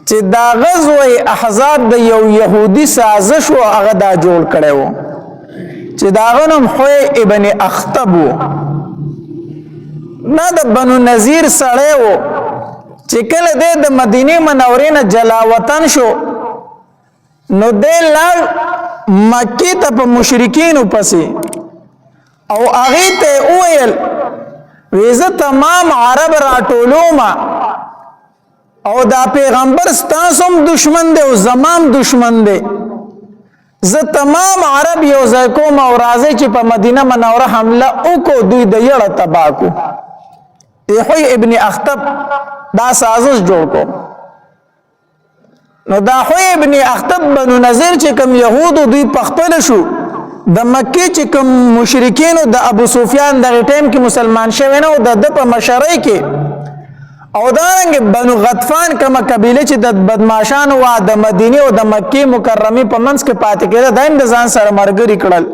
چې دا غزوه احزاب د یو يهودي سازش او هغه دا جوړ کړو چې دا غنم حوی ابن اخطب نه د بنو نذیر سړی و چې کله د مدینه منورې نه جلا وطن شو نو د لال مکی ته په مشرکین پسې او هغه ته ویل ویزه تمام عرب راټولوما او دا پیغمبر ستاسو دشمن دی او زمام دشمن دی زه تمام عرب یو ځای کوم او راځي چې په مدینه منوره حمله وکړو دوی د یړه تباه کو حوی ابن اخطب دا سازش جوړ کو نو دا حوی ابن اخطب بنو نذیر چې کوم يهودو دوی پخپل شو د مکه چې کوم مشرکین او د ابو سفیان د ټیم کې مسلمان شوی نه او د په مشرۍ کې او دارنګ بنو غطفان کومه قبیله چې د بدمعشان او د مدینه او د مکه مکرمه په منځ کې پاتې کېده د ځان سره مرګري کړل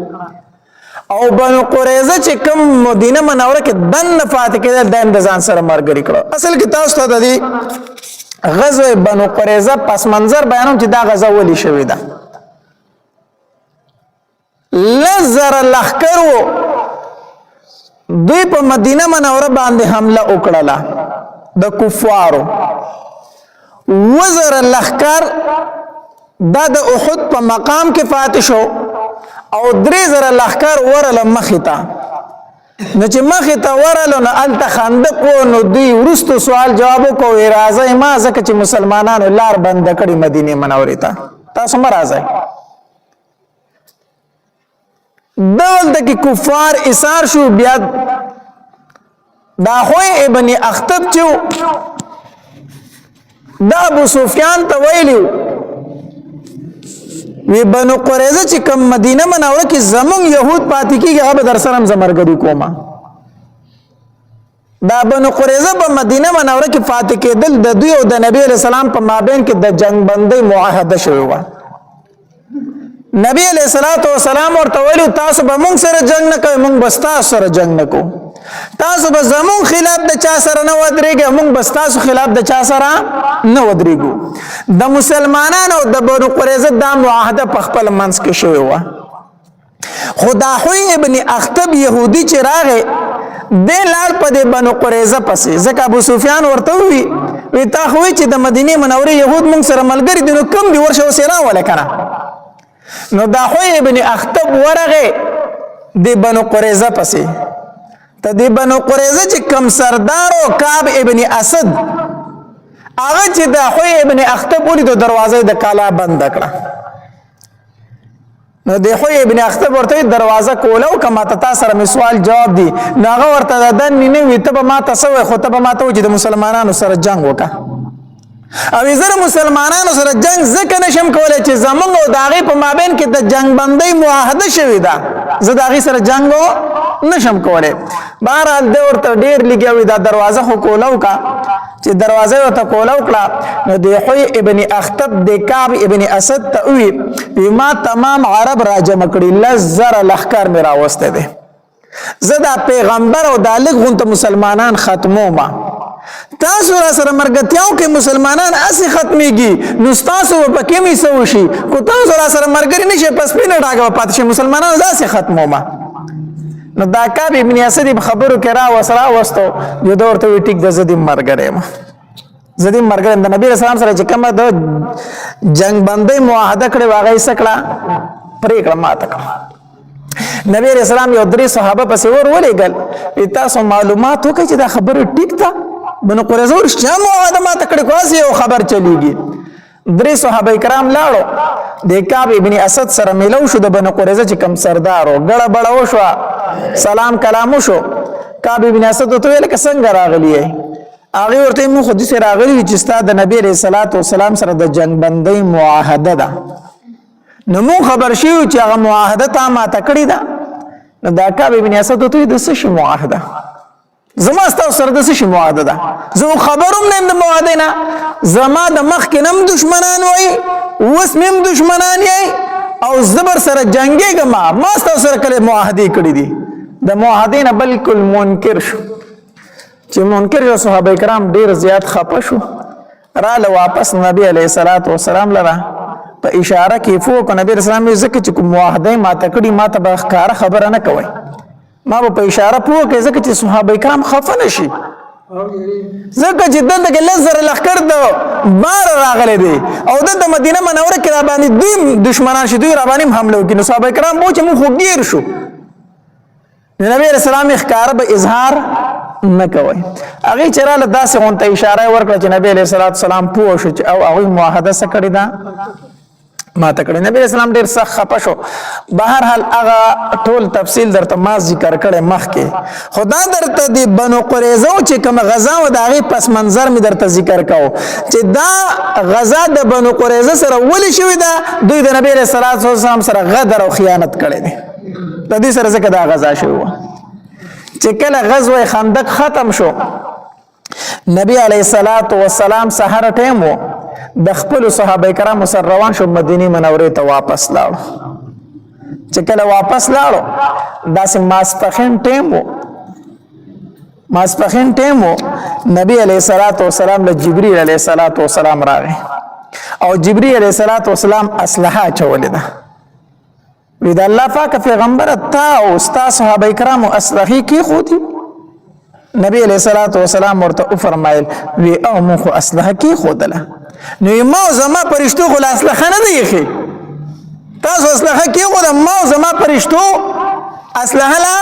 او بنو قریظه چې کوم مدینه منوره کې دن فاتح کېدل د ځان سره مرګري کړو اصل کې تاسو ته د غزوه بنو قریظه پس منظر بیانوم چې دا غزوه ولې شوې ده لزر لخر دوی په مدینه منوره باندې حمله وکړه د کفارو وزر لخر دا د احد په مقام کې فاتح شو او 3000 لخر ورل مختا نو چې مختا ورل نو الته خندق نو دوی ورستو سوال جواب کو راځي ما ځکه چې مسلمانانو لار بند کړي مدینه منورې ته تاسو مرزه دولت کې کفار ایثار شو بیا دا خوی ابن اخطب چې دا ابو سفیان ته ویلو وی بنو قریظه چې کوم مدینه منوره کې زمون يهود پاتې کیږي هغه در سره زمرګری کوما دا بنو قریظه په مدینه منوره کې فاتح کېدل د دوی او د نبی علیہ السلام په مابین کې د جنگ بندي معاهده شوی و نبی علیہ الصلوۃ والسلام ورته ویلو تاسو به موږ سره جنگ نه کوئ موږ بس تاسو سره جنگ نه کوو تاسو به زمون خلاف د چا سره نه ودرېږئ موږ بس تاسو خلاف د چا سره نه ودرېږو د مسلمانانو د بنو قریظه د معاهده په خپل منځ کې شوی و خدا حوی ابن اخطب يهودي چې راغی د لار په د بنو قریظه پسې ځکه ابو سفیان ورته وی تا خو چې د مدینه منورې يهود موږ سره ملګری دي نو کم دی ورشه وسیرا ولکنه نو دا حوی ابن اخطب ورغه د بنو قریظه پسې ته د بنو قریظه چې کم سردار او کعب ابن اسد هغه چې د حوی ابن اخطب ولې د دروازې د کالا بند کړه نو د حوی ابن اخطب ورته دروازه کوله او کما ته سره سوال جواب دی ناغه ورته دن نه وي ته به ما تاسو خو ته به ما ته چې د مسلمانانو سره جنگ وکړه او زره مسلمانانو سره جنگ ځکه نشم کولای چې زمونږ او داغه په مابین کې د جنگ بندي معاهده شوی ده زه داغه سره جنگ نشم کولای بهرحال د ورته ډیر لګیوي دا دروازه خو کولاو کا چې دروازه ورته کولاو کړه نو د حوی ابن اخطب د کعب ابن اسد ته وی ما تمام عرب راجم کړي لزر لخر میرا واسطه ده زدا پیغمبر او دالغ غونته مسلمانان ختمو ما تاسو را سره مرګتیاو کې مسلمانان اسی ختميږي نو تاسو په کې می سوشي کو تاسو را سره مرګري نشي پس پینه ډاګه پاتې شي مسلمانان ځاسي ختمو ما نو دا کعب ابن اسد خبرو کې را وسرا وستو یو دورته وی ټیک د زدي مرګره ما زدي مرګره د نبی رسول سره چې کومه د جنگ بندي معاهده کړي واغې سکړه پرې کړه ماته نبی رسول الله یو درې صحابه پسې ورولېګل تاسو معلومات وکړي چې دا خبره ټیک ده بنو قریظه ورشته معاهده ماته کړي کواسي یو خبر چلیږي درې صحابه کرام لاړو د کعب ابن اسد سره ملو شو د بنو قریظه چې کم سردارو ګړه بړه وشو سلام کلام شو کعب ابن اسد ته ویل ک څنګه راغلی هغه ورته مو خو دې سره راغلی چې ستاد نبی رسول الله والسلام سره د جنگ بندي معاهده ده نو مو خبر شیو چې هغه معاهده تا ما تکړی ده نو دا کعب ابن اسد ته د څه معاهده زما ستاسو سره د څه معاهده ده زه خبروم نه د معاهده نه زما د مخ کې نم دشمنان وای وس مم دشمنان یې او زبر سره جنگيګه ما ستاسو سره کله معاهده کړی دي د معاهده نه بالکل منکر شو چې منکر صحابه کرام ډیر زیات خپه شو را له واپس نبی علیه الصلاۃ والسلام لره په اشاره کې فوق نبی رسول الله زکه چې کوم معاهده ما تکړی ما ته به ښکارا خبره نه کوي ما په اشاره پوه کې زکه چې صحابه کرام خفه نشي زکه چې دلته کې لزر لخر د بار راغلي دي او د مدینه منوره کې را باندې دوی دشمنان شي دوی را باندې حمله وکړي نو صحابه کرام مو چې مو خو ګیر شو نبی رسول الله ښکارا به اظهار نه کوي هغه چراله داسې غونته اشاره ورکړه چې نبی علیہ الصلوۃ والسلام پوه شو او هغه معاهده سره کړی دا ما تکړه نبی اسلام ډیر سخت خپه شو بهر حال هغه ټول تفصیل درته ما ذکر کړي مخکې خدا درته دی بنو قریظه چې کوم غزا و د هغه پس منظر می درته ذکر کاو چې دا غزا د بنو قریظه سره ولې شوې ده دوی د نبی رسول الله سره غدر او خیانت کړي دي د دې سره څنګه دا غزا شوه چې کله غزوه خندق ختم شو نبی علیہ الصلوۃ والسلام سحر ټیم وو د خپل صحابه کرامو سره روان شو مدینه منوره ته واپس لاړ چې کله واپس لاړو داسې ماسپخین ټیم وو نبی علیہ الصلوۃ والسلام له جبرئیل علیہ الصلوۃ والسلام راغی او جبرئیل علیہ الصلوۃ والسلام اسلحه چولې ده وی د الله پاک پیغمبر تا او استا صحابه کرامو اسلحه کی خو دي نبی علیہ الصلوۃ والسلام ورته فرمایل وی او مخ اسلحه کی خودله نو ما زما پرشتو خو اسلحه نه دی خي تاسو اسلحه کی خو ما زما پرشتو اسلحه لا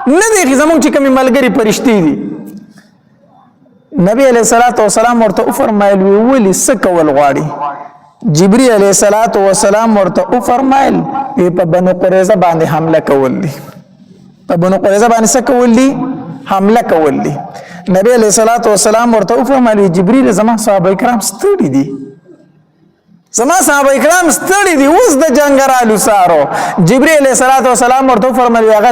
نه دی زمون چې کوم ملګری پرشتي دي نبی علیہ الصلوۃ والسلام ورته فرمایل وی ولي سکول غواړي جبرئیل علیہ الصلوۃ والسلام ورته فرمایل په بنو قریظه باندې حمله کول دي په بنو قریظه باندې څه کول دي حمله کول دي نبی علیہ الصلوۃ والسلام ورته فرمایل جبرئیل زما صحابه کرام ستړي دي اوس د جنگرالو سارو جبرئیل علیہ الصلوۃ والسلام ورته فرمایل هغه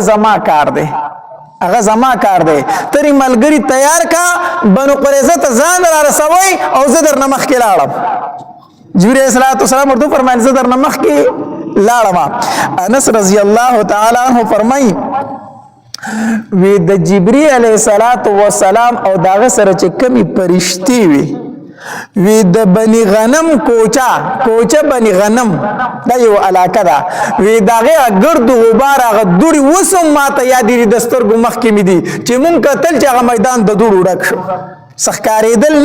زما کار دی تری ملګری تیار کا بنو قریظه ته ځان را رسوي او زه در نمخ کې لاړم جبرئیل علیہ الصلوۃ والسلام ورته فرمایل زه در نمخ کې لاړم انس رضی الله تعالی عنہ فرمایي وی د جبرئیل علیہ الصلوۃ والسلام او داغه سره چې کمی پرشتي وی د بنی غنم کوچه بنی غنم دا یو علاقه ده وی داغه ګرد غبار هغه دوړي وسم ماته یاد دي دسترګو مخ کې مې دي چې مونږ کتل چې هغه میدان د دوړو ډک شو سخکارېدل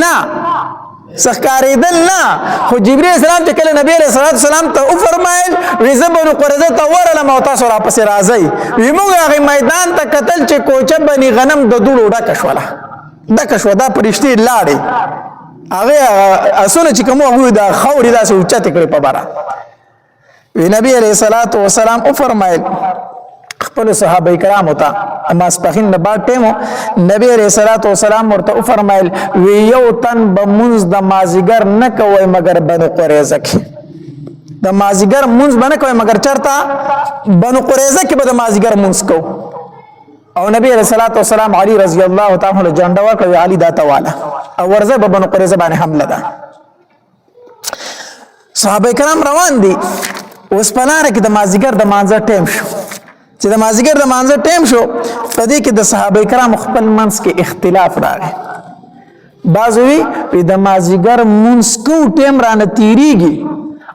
نه خو جبرئیل السلام چې کله نبی علیہ الصلوۃ والسلام ته فرمایل وی زبنو قریظه ته ورلم او تاسو را پسې راځي وی موږ هغه میدان ته کتل چې کوچه بنی غنم د دوړو ډک شو دا پرشتي لاړې هغه اسونه چې کوم هغه د خوري داسې اوچته کړې په بارا وی نبی علیہ الصلوۃ والسلام فرمایل خپل صحابه کرامو ته ماسپخین نه بعد ټیمو نبی علیہ الصلوۃ والسلام ورته فرمایل وی یو تن به منځ د مازیګر نه کوي مگر بنو قریظه کې د مازیګر منځ باندې کوي مگر چرته بنو قریظه کې به د مازیګر منځ کو او نبی علیہ الصلوۃ والسلام علی رضی الله تعالی عنہ جنډه ورکړي علی دا تواله او ورځه به بنو قریظه باندې حمله ده صحابه کرام روان دي اوس پلاره کې د مازیګر د مانځه ټیم شو چې د مازیګر د مانځه ټیم شو په دې کې د صحابه کرام خپل منځ کې اختلاف راغی بعضوی د مازیګر منځ کو ټیم رانه تیریږي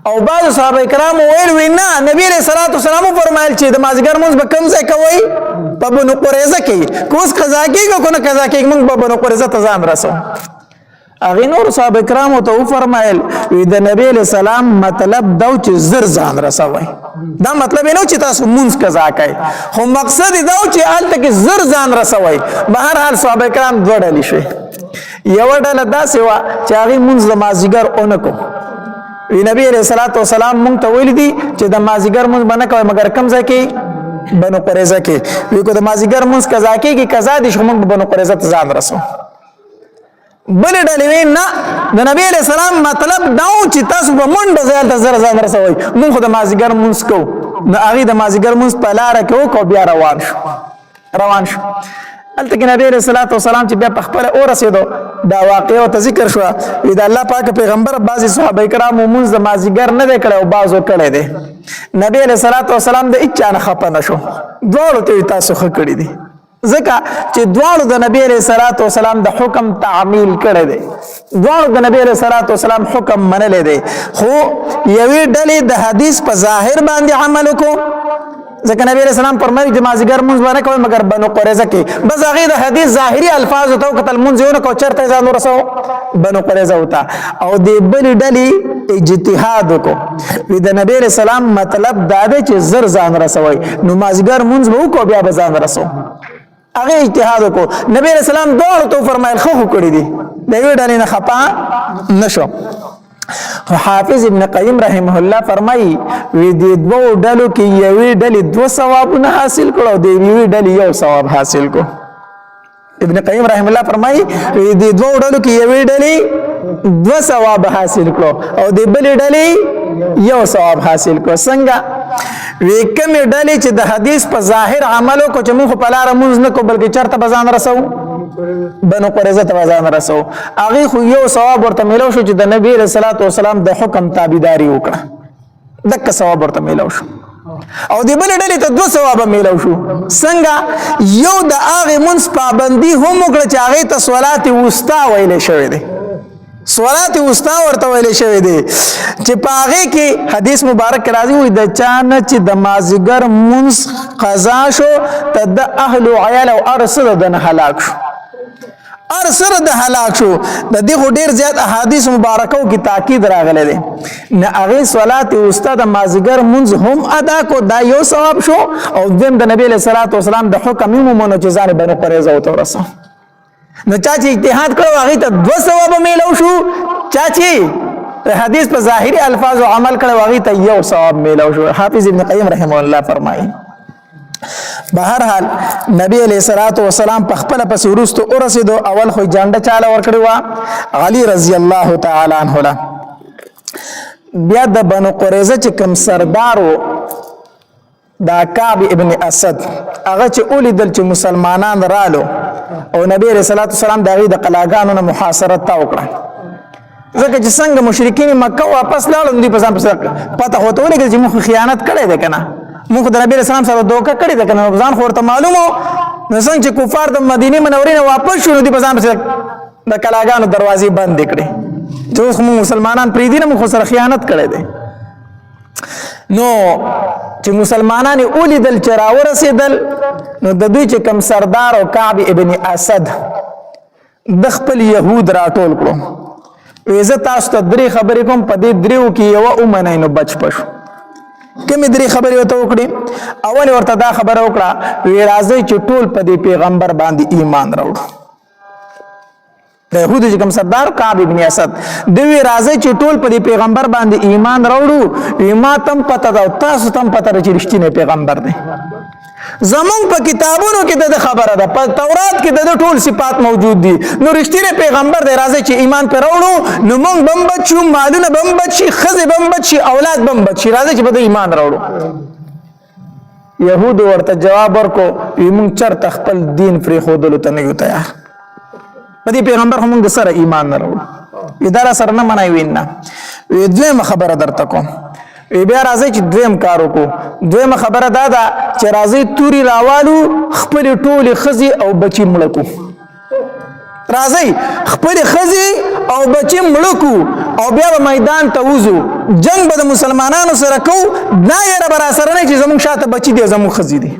او بعض صحابه کرام ویل وینا نبی علیہ الصلوۃ والسلام فرمایل چې د مازیګر منځ به کوم ځای کوي په بنو قریظه کې کوس قضا کېږي کو نه قضا کېږي موږ په بنو قریظه ته ځان رسو اغه نور صحابه کرام ته فرمایل د نبی علیہ السلام مطلب دا چې زر ځان رسوي دا مطلب نه چې تاسو مونږ قضا کوي خو مقصد دا چې حالت کې زر ځان رسوي بهر حال صحابه کرام دوړل شي یو ډله داسې وا چې هغه مونږ د مازیګر اونکو نبی علیہ الصلوۃ والسلام مونږ ته ویل دي چې د مازیګر مونږ باندې کوي مگر کم ځای کې بنو قریظه کې وی کو د مازیګر مونږ قضا کېږي قضا دي چې مونږ بنو قریظه ته ځان رسو بل ډلې نه د نبی علیہ السلام مطلب دا چې تاسو په منډه ځای ته زر ځان رسوي مونږ د مازیګر مونږ کو نو هغه د مازیګر مونږ په لار کې وکړو بیا روان شو الته کې نبی علیہ الصلوۃ والسلام چې بیا په خپل اور رسیدو دا واقعه او ذکر شو دا الله پاک پیغمبر بعضی صحابه کرام مونږ د مازیګر نه کړو بعضو کړي دي نبی علیہ الصلوۃ والسلام د اچانه خپه نشو دوړو ته تاسو خکړي دي ځکه چې دواړو د نبی علیه الصلاۃ والسلام د حکم تعمیل کړی دی دواړو د نبی علیه الصلاۃ والسلام حکم منلی دی خو یوې ډلې د حدیث په ظاهر باندې عمل وکړو ځکه نبی علیه السلام فرمایي چې مازدیګر مونځ به نه کوئ مګر بنو قریظه کې بس هغې د حدیث ظاهري الفاظو ته وکتل مونځ یې ونه کړو چېرته یې ځان ورسو بنو قریظه ته او دې بلې ډلې اجتهاد وکړو وي د نبی علیه السلام مطلب دا دی چې زر ځان رسوئ نو مازدیګر مونځ به وکړو بیا به ځان رسو هغه اجتهاد وکړو نبی علیہ السلام دواړو ته وفرمایل خو کړي دي د یوې ډلې نه خفا نشو حافظ ابن قیم رحمه الله فرمایي وی دې دوه ډلو کې یوې ډلې 2 ثوابونه حاصل کړو د یوې ډلې 1 ثواب حاصل کو ابن قیم رحمه الله فرمایي وی دې دوه ډلو کې یوې ډلې 2 ثواب حاصل کړو او د بلې ډلې 1 ثواب حاصل کو څنګه وی کومې ډلې چې د حدیث په ظاهر عمل وکړو چې موږ په لاره مونځ نه کوو بلکې چېرته به ځان رسو بنو قریظه ته به ځان رسو هغې خو 1 ثواب ورته میلو شو چې د نبي علیه الصلاۃ والسلام د حکم تابعداري وکړه دکه ثواب ورته میلو شو او د بلې ډلې ته 2 ثوابه میلو شو څنګه یو د هغې مونځ پابندي هم وکړه چې هغې ته صلات وسطا ویلی شوی دی صلات وسطا ورته ویل شوی دی چې په هغې کې حدیث مبارک کې راځي وایي د چا نه چې د مازدیګر مونځ قضا شو ته د اهل و عیال او هر څه د نه هلاک شو هر څه د هلاک شو د دې خو ډېر زیات احادیث مبارکو کې تاکید راغلی دی نه هغې صلات وسطا د مازدیګر مونځ هم ادا کو دا 1 ثواب شو او دویم د نبي علیه الصلاۃ والسلام د حکم یې ومنو چې ځان بنو قریظه ورته ورسو نو چا چې اجتهاد کړو هغې ته 2 ثواب میلو شو چا چې حدیث په ظاهري الفاظ او عمل کړو هغې ته 1 ثواب میلو شو حافظ ابن قیم رحمه الله فرمایي بهرحال نبی علیه الصلاۃ والسلام په خپله پسې وروستو ورسېدو اول خو جانډه چاله ورکړې وه علي رضی الله تعالی عنه له بیا د بنو قریظه چې کوم سردار و دا کعب ابن اسد هغه چې ولیدل چې مسلمانان رالو او نبی علیہ الصلوۃ والسلام د هغې د قلاګانو نه محاصرت تا وکړه ځکه چې څنګه مشرکین مکه واپس لاړل دوی په ځان پسې پته خو ورته ولګېدل چې موږ خیانت کړی دی که نه موږ د نبي علیه السلام سره دوکه کړې ده که نه ځان خو ورته معلوم و نو څنګه چې کفار د مدینې منورې نه واپس شو نو دوی په ځان پسې د قلاګانو دروازې بندې کړې چې اوس موږ مسلمانان پرېږدي نه موږ خو سره خیانت کړی دی نو چې مسلمانان یې ولیدل چې راورسېدل نو د دوی چې کوم سردار او کعب ابن اسد د خپل یهود راټول کړو وی زه تاسو ته 3 خبرې کوم په دې 3 کې یوه ومنئ نو بچ پشو کومې 3 خبرې ورته وکړې اول ورته دا خبره وکړه وی راځئ چې ټول په دې پیغمبر باندې ایمان راوړو د یهودو چې کوم سردار کعب ابن اسد دوی راځي چې ټول په دې پیغمبر باندې ایمان راوړو ما تم پته ده تاسو تم پته ده چې رښتینی پیغمبر دی زمونږ په کتابونو کې د خبره ده په تورات کې د ټول صفات موجود دي نو رښتینی پیغمبر دی راځي چې ایمان پر راوړو نو موږ بم بچو مالونه بم بچي ښځې بم بچي اولاد بم بچي راځي چې په ایمان راوړو يهود ورته جواب ورکو موږ چرته خپل دین پرېښودلو ته نه یو تیار په دې پیغمبر هم موږ سره ایمان نه راوړو اداره سره نه منای وینا دویمه خبره درته کوم بیا راځي چې دویم کار وکړو دویمه خبره دا ده چې راځي توري راوالو خپل ټولې ښځې او بچي مړه کو راځي خپل ښځې او بچي مړه کو او بیا به میدان ته وځو جنگ به د مسلمانانو سره کو دا یې به راسره نه چې زموږ شاته بچي دي زموږ ښځې دي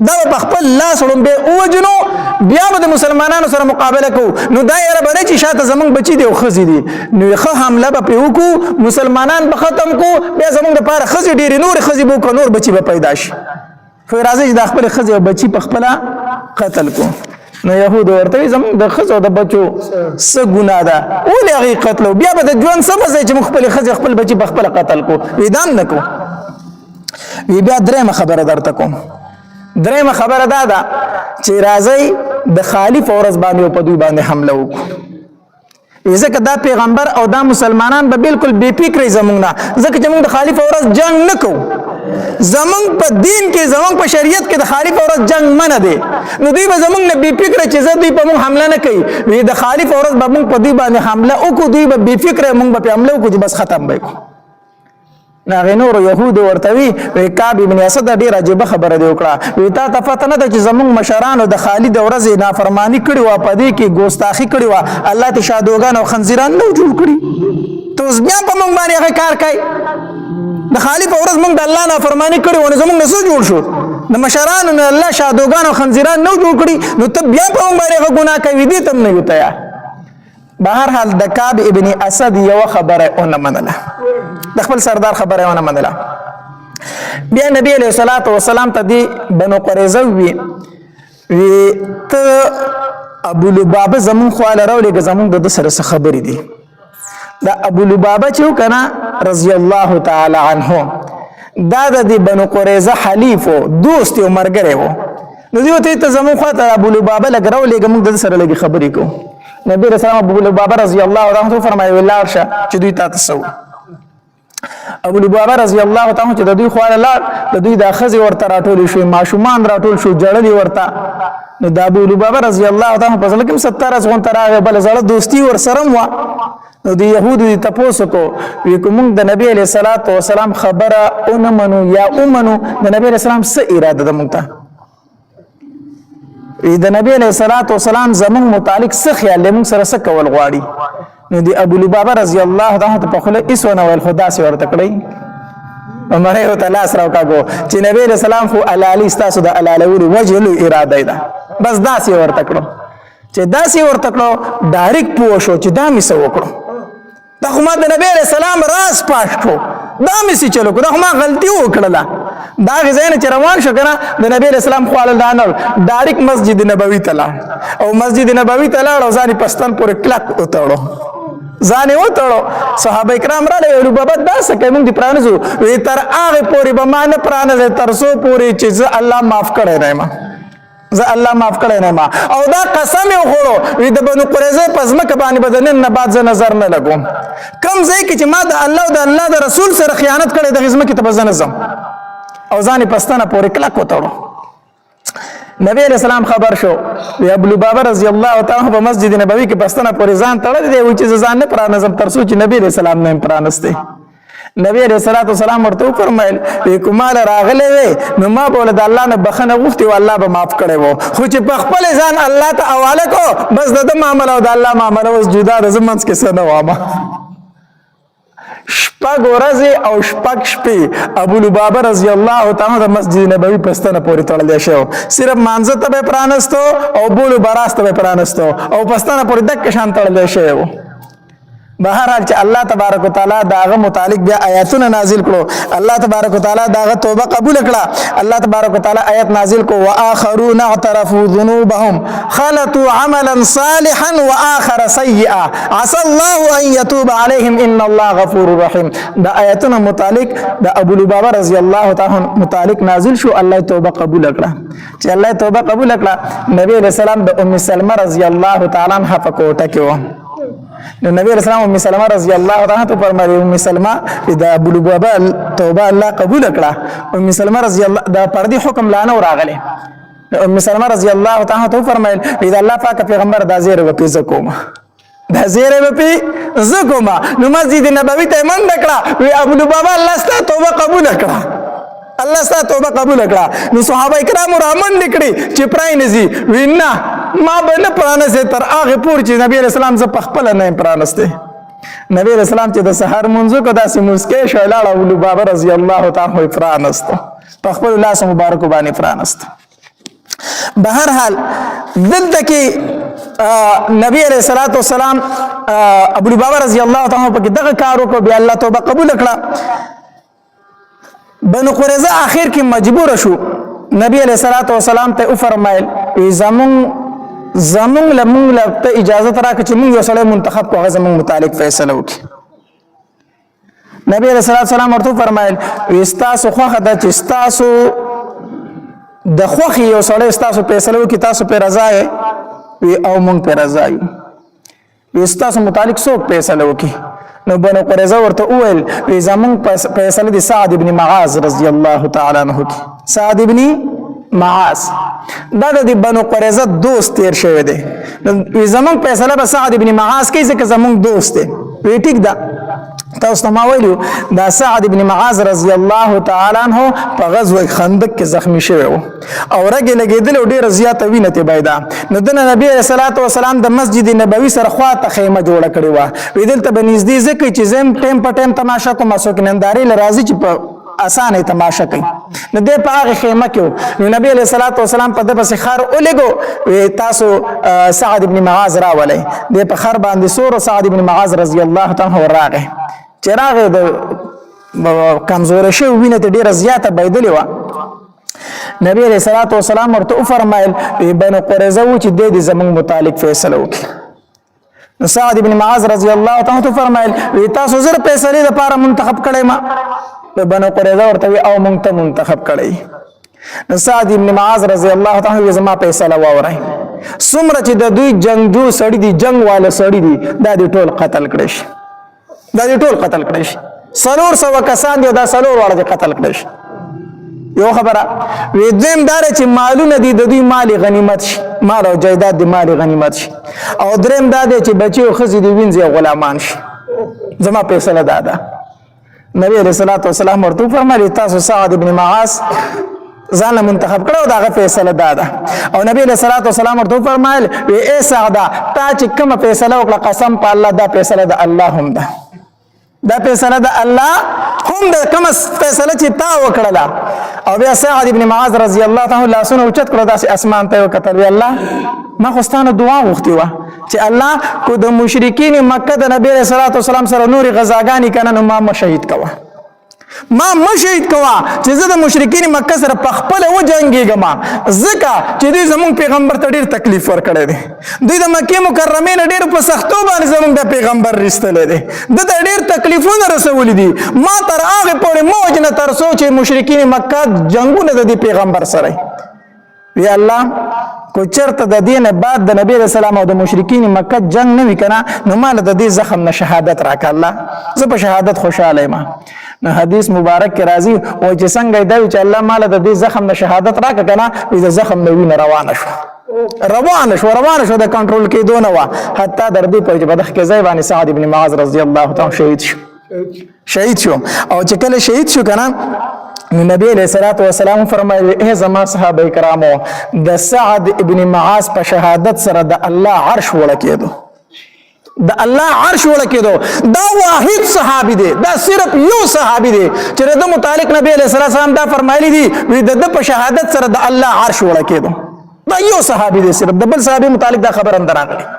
دا په خپل لاس وړومبې ووجنو بیا به د مسلمانانو سره مقابله کوو نو دا یې ربه نه چې شاته زموږ بچي دي او ښځې دي نو ښه حمله به پرې وکړو مسلمانان به ختم کړو بیا زموږ دپاره ښځې ډېرې نورې ښځې به وکړو نور بچي به پیدا شي خو راځئ چې دا خپلې ښځې او بچي په خپله قتل کړو نو یهود ورته وایي زموږ د ښځو او د بچو څه ګناه ده ولې هغې قتلو بیا به د ژوند څه مزه چې موږ خپلې ښځې خپل بچي په خپله قتل کړو وي دا هم نه کوو وي بیا درېیمه خبره درته کوم درېیمه خبره دا ده چې راځئ د خالف ورځ باندې او په دوی باندې حمله وکړو ځکه دا پیغمبر او دا مسلمانان به بالکل بې فکرې زموږ نه ځکه چې موږ د خالف ورځ جنگ نه کوو زموږ په دین کې زموږ په شریعت کې د خالف ورځ جنگ منع دی نو دوی به زموږ نه بې فکره چې زه دوی په موږ حمله نه کوي وي د خالف ورځ به موږ په دوی باندې حمله وکړو دوی به بې فکره موږ به پې حمله وکړو چې بس ختم به کړو ناغه نور يهود ورتوي وی کعب ابن اسد ډیر عجیب خبره دی وکړه وی تا ته نه د زمون مشرانو د خالد ورځ نافرمانی کړي وا پدې کې ګستاخی کړي وا الله ته شادوغان او خنزیران نو جوړ کړي ته اوس بیا په مونږ باندې هغه کار کوي د خالد په ورځ مونږ د الله نافرمانی کړي ونه زمونږ نه څه جوړ شو د مشرانو نه الله شادوغان او خنزیران نو جوړ کړي نو ته بیا په مونږ باندې هغه ګناه کوي دې تم نه یوتیا بهر حال د کعب ابن اسد یو خبره اون منله د خپل سردار خبره اون منله بیا نبی علیہ الصلوۃ والسلام ته دی بنو قریظه وی ته ابو لبابه زمون خواله راولې زمون د سره خبرې دي دا ابو لبابه چې کنه رضی الله تعالی عنه دا د بنو قریظه حلیف او دوست او مرګره وو نو دی ته زمون خواته ابو لبابه لګراولې موږ د سره لګي خبرې کو نبی رسول الله ابو لبابه رضی الله عنه فرمایي ولار شه چې دوی تاسو ابو لبابه رضی الله تعالی چې د دوی خواله لار د دوی د خزي ورته راټول شو ماشومان راټول شو جړلې ورته نو د ابو لبابه رضی الله تعالی په ځل کې 70 غون تراغه بل زړه دوستی ور سره و نو د يهودو تاسو کو وی کوم د نبی علیہ الصلوۃ والسلام خبره اون منو یا اومنو د نبی علیہ السلام څه اراده ده مونږ ته د نبی علیہ الصلوۃ والسلام زمون متعلق څه خیال لمون سره څه کول غواړي نو دی ابو لبابه رضی الله تعالی په خله ایسونه ول خدا سي ورته کړی عمر او تعالی سره وکاو چې نبی علیہ السلام خو الالی استاسو د الالول وجه له اراده ده بس دا سي ورته کړو چې دا سي ورته کړو ډایرک پوه شو چې دا می سو وکړو دا خو ما د نبی علیہ السلام راز پاشو دا می سي چلو دا خو ما غلطي وکړه دا غزاینه چې روان شو کنه د نبی رسول الله خو دانل ډایرک مسجد نبوي ته او مسجد نبوي ته لاړ او ځاني پستان پورې کلک وتاړو ځاني وتاړو صحابه کرام را له بابا دا سکه موږ دي پرانځو وی تر هغه پورې به مان پرانځ تر سو پورې چې الله معاف کړي نه ما زه الله معاف کړي نه ما او دا قسم یې خورو وی د بنو قریظه پزمک باندې بدنن نه بعد ز نظر نه لګوم کم ځای کې چې ما د الله او د الله د رسول سره خیانت کړي د غزمه کې تبزنه زم او ځاني پستانه پورې کلک وتاړو نبی علیہ السلام خبر شو ابو لبابه رضی الله تعالی په مسجد نبوي کې پستانه پورې ځان تړل دی و چې ځان نه پرانځم تر څو چې نبی علیہ السلام نه پرانسته نبی علیہ الصلوۃ والسلام ورته فرمایل کومال راغله وي نو ما بوله د الله نه بخنه غوښتي او الله به معاف کړي وو خو چې په خپل ځان الله ته حواله کو بس د معاملې او د الله معاملې اوس جدا د زمانس کې څه نه وامه شپږ ورځې او شپږ شپې ابو لبابه رضی الله تعالی د مسجد نبوي پستانه پورې تړل شو صرف مانزه ته پرانستو او بولو براسته پرانستو او پستانه پورې دک شان تړل شو بهرحال چې الله تبارک وتعالى داغه متعلق بیا آیاتونه نازل کړو الله تبارک وتعالى داغه توبه قبول کړه الله تبارک وتعالى آیات نازل کو واخرون اعترفوا ذنوبهم خلطوا عملا صالحا واخر سيئا عسى الله ان يتوب عليهم ان الله غفور رحيم دا آیاتونه متعلق د ابو لبابه رضی الله تعالی متعلق نازل شو الله توبه قبول کړه چې الله توبه قبول کړه نبی رسول الله د ام سلمہ رضی الله تعالی عنها په کوټه کې و نو نبی رسول الله ام سلمہ رضی الله تعالی عنها فرمایي ام سلمہ د ابو لبابه توبه الله قبول کړه ام سلمہ رضی الله د پردي حکم لانه راغله ام سلمہ رضی الله تعالی عنها فرمایل اذا الله پاک پیغمبر د زیر و پیزه کوم د زیر و پی زکوما نو مسجد نبوي ته من کړه وی ابو لبابه الله ست توبه قبول کړه الله ست توبه قبول کړه نو صحابه کرام رحمن نکړي چې پرای نزي وینا ما به نه پرانسته تر هغه پور چې نبی رسول الله ز پخپل نه پرانسته نبی رسول الله چې د سحر منځو کو داسې مسکه شولاله ابو لبابه رضی الله تعالی پرانسته پخپل الله سم مبارک باندې پرانسته بهرحال دلته کې نبی علیہ الصلوۃ والسلام ابو لبابه رضی الله تعالی په دغه کارو کو بیا الله توبه قبول کړه بنو قریظه آخر کې مجبور شو نبی علیہ الصلوۃ والسلام ته فرمایل زمون لمون ته اجازه راکړه چې موږ یو سړی منتخب کوو زمون متعلق فیصله وکړي نبی علیہ الصلوۃ والسلام ورته فرمایل استاسو خوخه د چې استاسو د خوخي یو سړی استاسو فیصله وکړي تاسو په رضا یې وی او مونږ په رضا یو استاسو متعلق څوک فیصله وکړي نو بنو قریظه ورته وویل زمون فیصله د سعد ابن معاذ رضی الله تعالی عنہ سعد ابن معاذ دا د بنو قریظه دوست تیر شوی دی زمون فیصله به سعد ابن معاذ کې ځکه زمون دوست دی وی ټیک دا تاسو ما ویلو دا سعد ابن معاذ رضی الله تعالی عنہ په غزوه خندق کې زخمی شوی و او رګ لګیدل او ډیر زیاته وینه ته پیدا نو د نبی صلی الله علیه وسلم د مسجد نبوي سره خواته خیمه جوړه کړې و ویدل ته بنزدې ځکه چې زم ټیم په ټیم تماشا کوم سو کې ننداري لرازي چې په اسانه تماشا کوي نو د په هغه خیمه کې نو نبی صلی الله علیه وسلم په د بس خر اولګو تاسو سعد ابن معاذ راولې د په خر باندې سور سعد ابن معاذ رضی الله تعالی عنہ راغی چراغ د کمزور شو وینه ته ډیره زیاته بيدلې و نبی علیہ الصلوۃ والسلام ورته فرمایل بنو قریظه و چې د زمون متعلق فیصله وکړي سعد ابن معاذ رضی الله تعالی عنہ فرمایل تاسو زر فیصله لپاره منتخب کړئ ما بنو قریظه ورته او مونږ ته منتخب کړئ سعد ابن معاذ رضی الله تعالی عنہ زما فیصله واورای څومره چې د دوی جنگجو سړی دي جنگ والا سړی دي دا دي ټول قتل کړي شي دا دي ټول قتل کړي شي 400 کسان دي دا 4 واړه قتل کړي شي یو خبره وې دیم دار چې مالونه دي د دوی مال غنیمت شي مال او جایداد دي مال غنیمت شي او دریم دا دي چې بچي او خزي دي وینځي غلامان شي زما فیصله دادا نبی علیہ الصلوۃ والسلام ورته فرمایي تاسو سعد ابن معاذ ځان منتخب کړو دا فیصله دادا او نبی علیہ الصلوۃ والسلام ورته فرمایل اے سعد تا چې کوم فیصله وکړه قسم په الله دا فیصله د الله هم ده دا فیصله د الله هم د کوم فیصله چې تا وکړه او بیا سعد ابن معاذ رضی الله تعالی عنہ لاسونه اوچت کړو داسې اسمان ته وکتل وی الله ما خوستانه دعا غوښتي و چې الله کو د مشرکین مکه د نبی صلی الله علیه وسلم سره نور غزاګانی کنه نو ما شهید کوا ما مشهید کوا چې زه د مشرکین مکه سره په خپل و جنگیږم ځکه چې دوی زموږ پیغمبر ته ډیر تکلیف ورکړی دی دوی د مکه مکرمه نه ډیر په سختو باندې زموږ د پیغمبر رښتلې دی د ډیر تکلیفونه رسولې دي ما تر هغه پورې موج نه تر سوچ مشرکین مکه جنگونه د پیغمبر سره وی الله کو چرته د دینه بعد د نبی رسول الله او د مشرکین مکه جنگ نه وکنا نو مال د دې زخم نه شهادت راک الله زه په شهادت خوشاله ما نو حدیث مبارک کې راځي او چې څنګه دی چې الله مال د دې زخم نه شهادت راک کنه د زخم نه وینه روانه شو د کنټرول کې دونه وا حتی در دې په بدخ کې ځای باندې سعد ابن معاذ رضی الله تعالی شهید شو او چې کله شهید شو کنه نبی علیہ الصلوۃ والسلام فرمایي اے زما صحابه کرامو د سعد ابن معاذ په شهادت سره د الله عرش ولکېدو د الله عرش ولکېدو دا واحد صحابي دی دا صرف یو صحابي دی چې د متعلق نبی علیہ الصلوۃ والسلام دا فرمایلی دی د په شهادت سره د الله عرش ولکېدو دا یو صحابي دی صرف د بل صحابي متعلق دا خبر اندر راغلی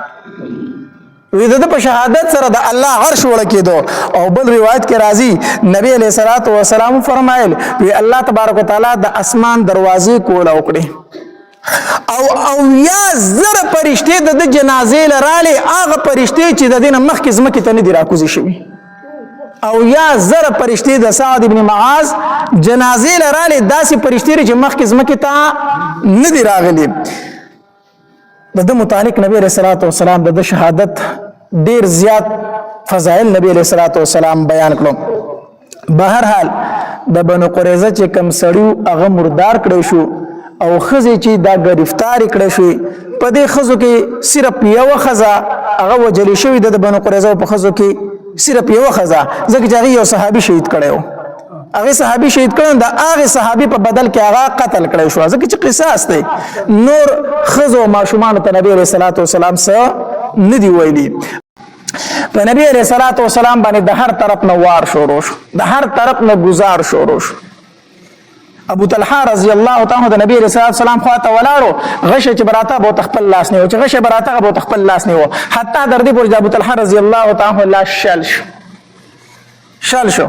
د په شهادت سره د الله عرش ولکېدو او بل روایت کې راځي نبی علیہ الصلوۃ والسلام فرمایل وی الله تبارک وتعالى د اسمان دروازې کول او کړې او یا زر پرشته د جنازې لراله هغه پرشته چې د دینه مخکې زمکه ته نه دی راکوزي شوی او یا زر پرشته د سعد ابن معاذ جنازې لراله داسې پرشته چې مخکې زمکه ته نه دی راغلي د متعلق نبی علیہ الصلوۃ والسلام د شهادت ډیر زیات فضائل نبی علیہ الصلوۃ والسلام بیان کړو بهر حال د بنو قریظه چې کم سړیو هغه مردار کړی شو او خزه چې دا گرفتار کړی شو په دې خزو کې صرف یو خزه هغه وجلی شوی د بنو قریظه په خزو کې صرف یو خزه ځکه چې هغه یو صحابي شهید کړو هغه صحابي شهید کړي دا هغه صحابي په بدل کې هغه قتل کړي شو ځکه چې قصاص دی نور خزو ماشومان ته نبی علیہ الصلوۃ والسلام سره ندی ویلي په نبی علیہ الصلوۃ والسلام باندې د هر طرف نه وار شروع شو د هر طرف نه گزار شروع شو ابو طلحه رضی الله تعالی عنہ د نبی علیہ الصلوۃ والسلام خواته ولاړو غشه چې براته بو تخپل لاس نه او چې غشه براته بو تخپل لاس نه و حتی در دې پر ابو طلحه رضی الله تعالی عنہ شل شو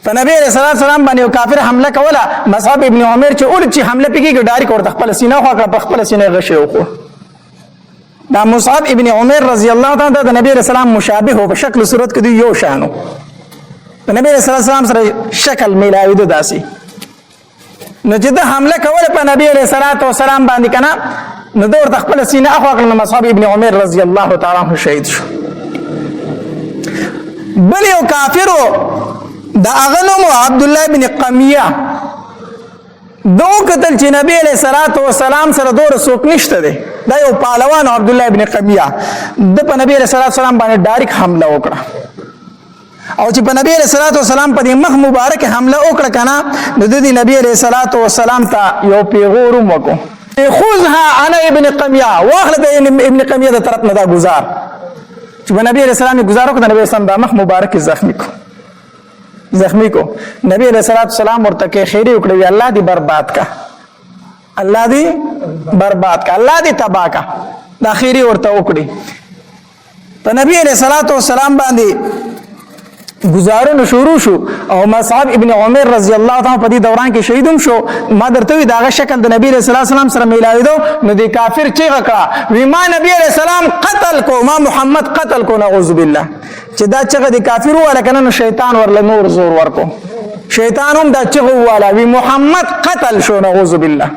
په نبی علیہ الصلوۃ والسلام باندې کافر حمله کوله مصعب ابن عمر چې اول چې حمله پکې ډایرک ورته خپل سینه خو کړ په خپل سینه غشه وکړ دا مصعب ابن عمر رضی الله تعالی د نبی علیہ السلام مشابه هو په شکل صورت کې یو شانو د نبی علیہ السلام سره شکل ملاوي د داسي نو چې د حمله کوله په نبی علیہ الصلوۃ والسلام باندې کنه نو د ورته خپل سینه اخو کړ مصعب ابن عمر رضی الله تعالی عنہ شهید شو بل یو کافرو دا اغنم عبد الله بن قمیه دو قتل چې نبی علیہ الصلوۃ والسلام سره دور سوک نشته دی دا یو پهلوان عبد الله بن قمیه د په نبی علیہ الصلوۃ والسلام باندې ډایرک حمله وکړه او چې په نبی علیہ الصلوۃ والسلام په مخ مبارک حمله وکړه کنه نو د نبی علیہ الصلوۃ والسلام ته یو پیغور وکړو خذها انا ابن قميه واخلد ابن قميه د طرف نه دا گزار چې په نبی علیہ السلام گزار وکړه نبی اسلام د مخ مبارک زخمی کو نبی علیہ الصلوۃ والسلام ورته کې خیری وکړي الله دې برباد کا الله دې تباہ کا دا خیری ورته وکړي په نبی علیہ الصلوۃ والسلام باندې گزارونه شروع شو او مصعب ابن عمر رضی الله تعالی په دې دوران کې شهیدوم شو ما درته وی داغه شکل د نبی علیہ السلام سره میلاویدو نو د کافر چیغه کړه وی ما نبی علیہ السلام قتل کو ما محمد قتل کو نعوذ بالله چې دا چغه د کافر ولا کنه نو شیطان ورله نور زور ورکو شیطان هم دا چغه والا وی محمد قتل شو نعوذ بالله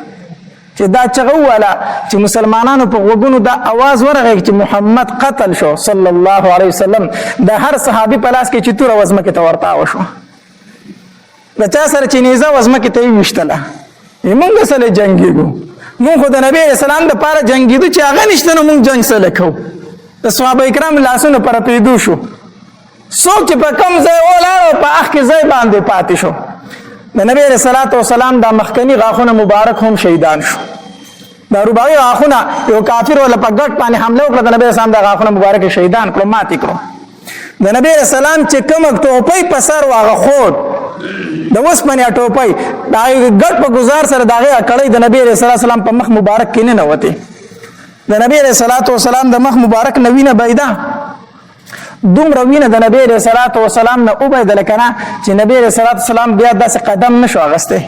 چې دا چغه والا چې مسلمانانو په وګونو دا आवाज ورغی چې محمد قتل شو صلی الله علیه وسلم دا هر صحابي په لاس کې چې تور وزمه کې تورتا وشو دا چا سره چې نيزه وزمه کې ته وشتله موږ سره جنگيګو موږ د نبی اسلام د پاره جنگيدو چې هغه نشته نو موږ جنگ سره کوو د صحابه کرام لاسونو پر پیدو شو څوک چې په کم ځای ولاړ په اخ کې ځای باندې پاتې شو د نبی علیہ الصلوۃ والسلام د مخکنی غاخونه مبارک هم شهیدان شو دا رباعي غاخونه یو کافر ولا په ګټ باندې حمله وکړه د نبی اسلام د غاخونه مبارک شهیدان کړو ماتې کړو د نبی علیہ السلام چې کوم ټوپۍ په سر واغه خود د اوس باندې ټوپۍ دا ګټ په گزار سره داغه کړی د نبی علیہ السلام په مخ مبارک کې نه وته د نبی علیہ الصلوۃ والسلام د مخ مبارک نوینه بيدا دومره وینه د نبی علیہ الصلوۃ والسلام نه وبیدل کنه چې نبی علیہ الصلوۃ والسلام بیا داسې قدم نشو اغسته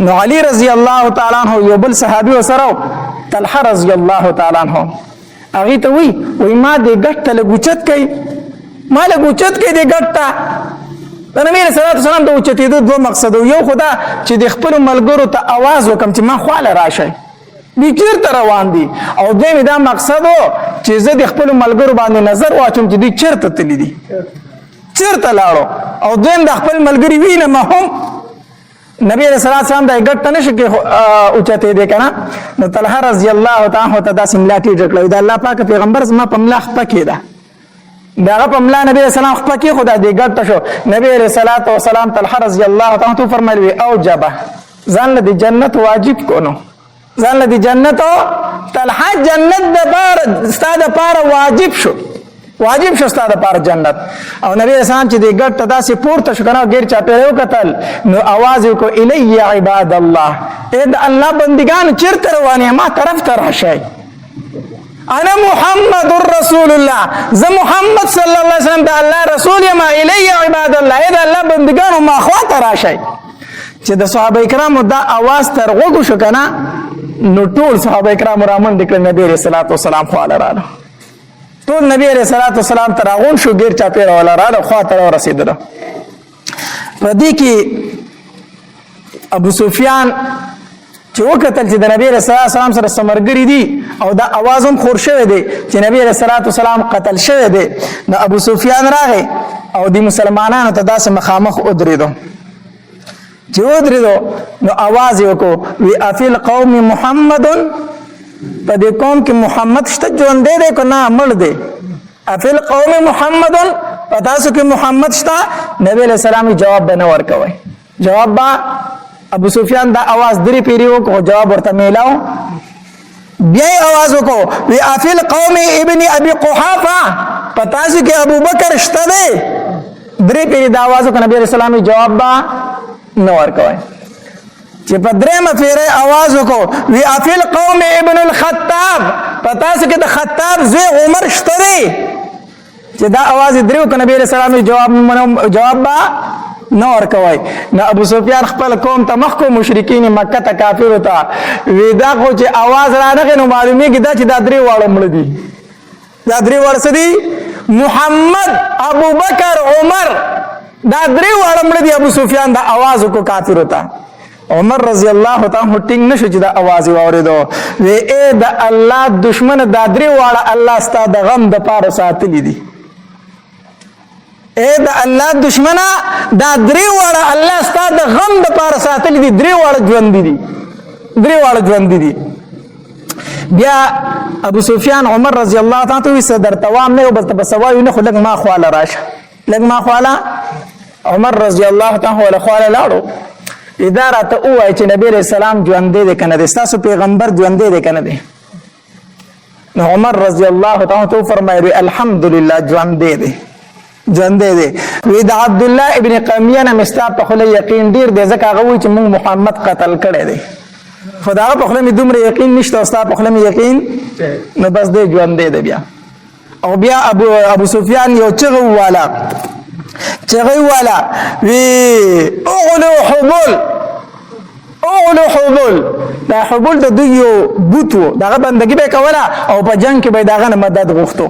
نو علی رضی الله تعالی عنہ یو بل صحابي وسره طلحه رضی الله تعالی عنہ هغه ته وی ما دې ګټ له ګوچت کوي ما له ګوچت کوي دې ګټ ته د نبی علیہ الصلوۃ والسلام د اوچتېدو دوه مقصد یو خدا چې د خپل ملګرو ته आवाज وکم چې ما خواله راشي بیچیر ته روان دي او دوی دا مقصد چې زه د خپل ملګرو باندې نظر واچوم چې دوی چیرته تللی دي چیرته لاړو او دوی د خپل ملګری وینه ما هم نبی علیہ السلام دا ګټ نشي کې اوچته دي کنه نو طلحه رضی الله تعالی عنہ ته سملاتی ډکلو دا الله پاک پیغمبر زما په ملاخ پکې ده داغه په ملا نبی علیہ السلام پکې خدا دې ګټ شو نبی علیہ السلام طلحه رضی الله تعالی عنہ فرمایي او جبه ځان له جنت واجب کونو ځان له جنت طلحه جنت د بار ستاده پار واجب شو ستاده پار جنت او نبی اسلام چې د ګټ داسې پورته شو کنه غیر چا پیرو قتل نو आवाज کو الی عباد الله اې د الله بندگان چیرته روانه ما طرف ته راشي انا محمد رسول الله ز محمد صلی الله علیه وسلم د الله رسول یم الی عباد الله اې د الله بندگان ما خوا ته راشي چې د صحابه کرامو دا आवाज تر وګو شو کنه نو ټول صحابه کرام رامن د نبی رسول الله والسلام خو رااله ټول نبی رسول الله والسلام تراغون شو غیر چا پیر ولا رااله خو ته رسیدله پدې کې ابو سفیان چې وکتل چې د نبی رسول الله والسلام سره سمرګری دي او دا आवाज هم خور شوی دی چې نبی رسول الله والسلام قتل شوی دی نو ابو سفیان راغی او د مسلمانانو ته داسې مخامخ ودرېدو چې ودرېدو نو आवाज وکړو وی افل قوم محمد په دې قوم کې محمد شته ژوند دی کو نه مړ دی افل قوم محمد پتا سو کې محمد شته نبی علیہ السلام جواب به نه ورکوي جواب با ابو سفیان دا आवाज درې پیری وکړو جواب ورته میلاو بیا आवाज وکړو وی افل قوم ابن ابي قحافه پتا سو کې ابو بکر شته دی درې پیری دا आवाज وکړو نبی علیہ السلام جواب با نو ورکوي چې په درېمه پیره आवाज وکړو وی افل قوم ابن الخطاب پتا څه کې د خطاب زوی عمر شته دی چې دا आवाज درو ک نبی رسول الله جواب با نو ورکوي نو ابو سفیان خپل قوم ته مخکو مشرکین مکه ته کافر وتا وی دا خو چې आवाज را نه نو معلومیږي دا چې دا درې واړه مړ دي دا درې ورسدي محمد ابو بکر عمر دا درې واړه مړ دي ابو سفیان دا आवाज کو کافر وتا عمر رضی الله تعالی ټینګ نشو چې دا आवाज واوریدو وی اے د الله دشمن دا درې واړه الله ستاسو د غم د پاره ساتلی دي اے د الله دشمنه دا درې واړه الله ستاسو د غم د پاره ساتلی دي درې واړه ژوند دي بیا ابو سفیان عمر رضی الله تعالی عنہ صدر توام نه وبس بسوای نه خلک ما خواله راشه لګ ما خواله عمر رضی الله تعالی عنہ خواله لاړو اداره ته وای چې نبی رسول الله ژوند دې کنه دې تاسو پیغمبر ژوند دې کنه دې نو عمر رضی الله تعالی عنہ فرمایي الحمدلله ژوند دې ژوند دې وی د عبد الله ابن قمیه نه مستا په خله یقین ډیر دې ځکه هغه وی چې موږ محمد قتل کړی دی خدا په خله می دومره یقین نشته او ستا په خله می یقین نو بس دې ژوند دې بیا او بیا ابو سفیان یو چغه والا وی اغلو حبول دا حبول د دوی یو بوتو دغه بندگی به کوله او په جنگ کې به دغه مدد غوښتو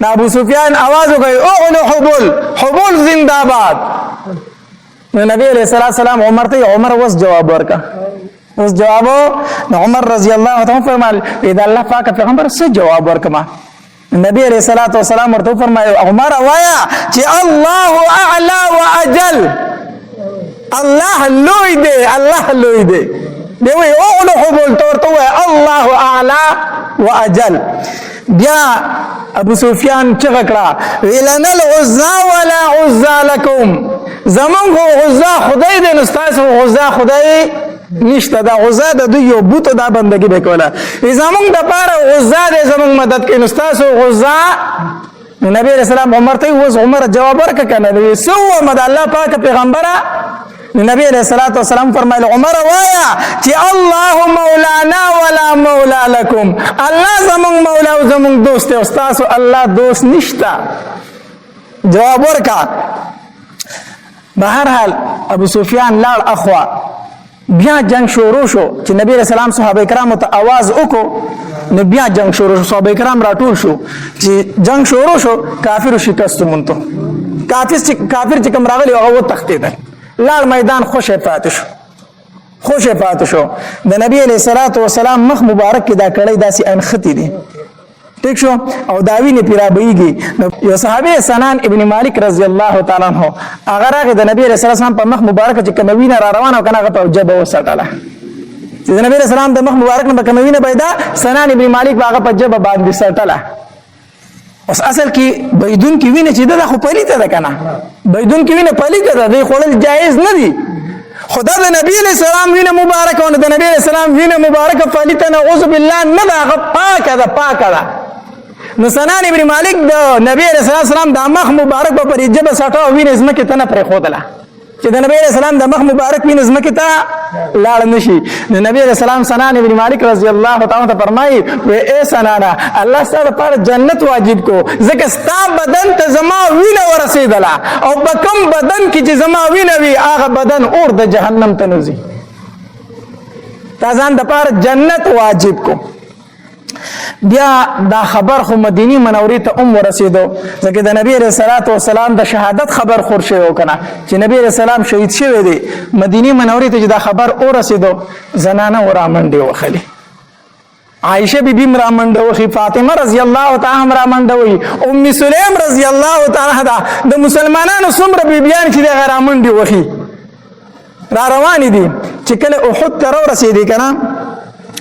نا ابو سفیان आवाज وکړ اغلو حبول زنده باد نو نبی علیہ السلام عمر ته عمر وس جواب ورکا اوس جوابو عمر رضی الله تعالی فرمایل اذا الله پاک پیغمبر څه جواب ورکما نبی علیہ الصلوۃ والسلام ورته فرمایي عمر وایا چې الله اعلى واجل الله لوی دی دی وی اولو حبول تورته الله اعلى واجل بیا ابو سفیان چغه کړه ولن العزى ولا عزى لكم زمون عزى خدای دې نستاسو عزى خدای نشته دا غزا د دوی یو بوت دا بندگی وکوله زمونږ د پاره غزا د زمونږ مدد کوي نو تاسو غزا نبی رسول الله عمر ته وز عمر جواب ورک کنه سو مد الله پاک پیغمبره نبی علیہ الصلوۃ والسلام فرمایله عمر وایا چې الله مولانا ولا مولا لكم الله زمونږ مولا او زمونږ دوست او تاسو الله دوست نشتا جواب ورکا بهر حال ابو سفیان لاړ اخوا بیا جنگ شروع شو چې نبی رسول الله صحابه کرام ته आवाज وکړو نو بیا جنگ شروع شو صحابه کرام راټول شو چې جنگ شروع شو کافر شکست مونته کافر چې کوم راغلی هغه تختیدل لال میدان خوشی پاتې شو د نبی علیہ الصلوۃ والسلام مخ مبارک کې دا کړی داسې انختی دي ٹھیک شو او داوی نه پیرابېږي یو صحابي سنان ابن مالک رضی الله تعالی عنہ هغه راغی د نبی رسول الله په مخ مبارک چې کوموینه را روانه کنه هغه په جبه وسټاله چې د نبی رسول الله د مخ مبارک نه کوموینه پیدا سنان ابن مالک هغه په جبه باندې سټاله اوس اصل کې بيدون کې وینه چې دا خو پلیته ده کنه بيدون کې وینه پلیته ده دی خورل جایز نه دي خدا د نبی علیہ السلام وینه مبارک او د نبی علیہ السلام وینه مبارک پلیته نعوذ بالله نه ده پاکه ده نو سنان ابن مالک د نبی علیہ السلام د مخ مبارک په پرېجبه سټو وینې زمکه ته نه پرې خودله چې د نبی علیہ السلام د مخ مبارک وینې زمکه ته لاړ نشي نو نبی علیہ السلام سنان ابن مالک رضی الله تعالی عنہ فرمایي و اے سنانا الله ستاسو پر جنت واجب کو ځکه ستا بدن ته زما وینه ورسېدله او په کوم بدن کې چې زما وینه وي هغه بدن اور د جهنم ته نوځي تا ځان د پر جنت واجب کو بیا دا خبر خو مدینی منورې ته ورسېدو ځکه د نبی رسول الله والسلام د شهادت خبر خور شوی کنه چې نبی رسول الله شهید شوی دی مدینی منورې ته دا خبر ورسېدو زنانه ورامنډي وخلی عائشه بیبی مرامنډه وخی فاطمه رضی الله تعالی عنها مرامنډه وی ام سلیم رضی الله تعالی عنها د مسلمانانو څومره بیبیان چې د غرامنډي وخی را روان دي چې کله احد ته ورسېدي کنه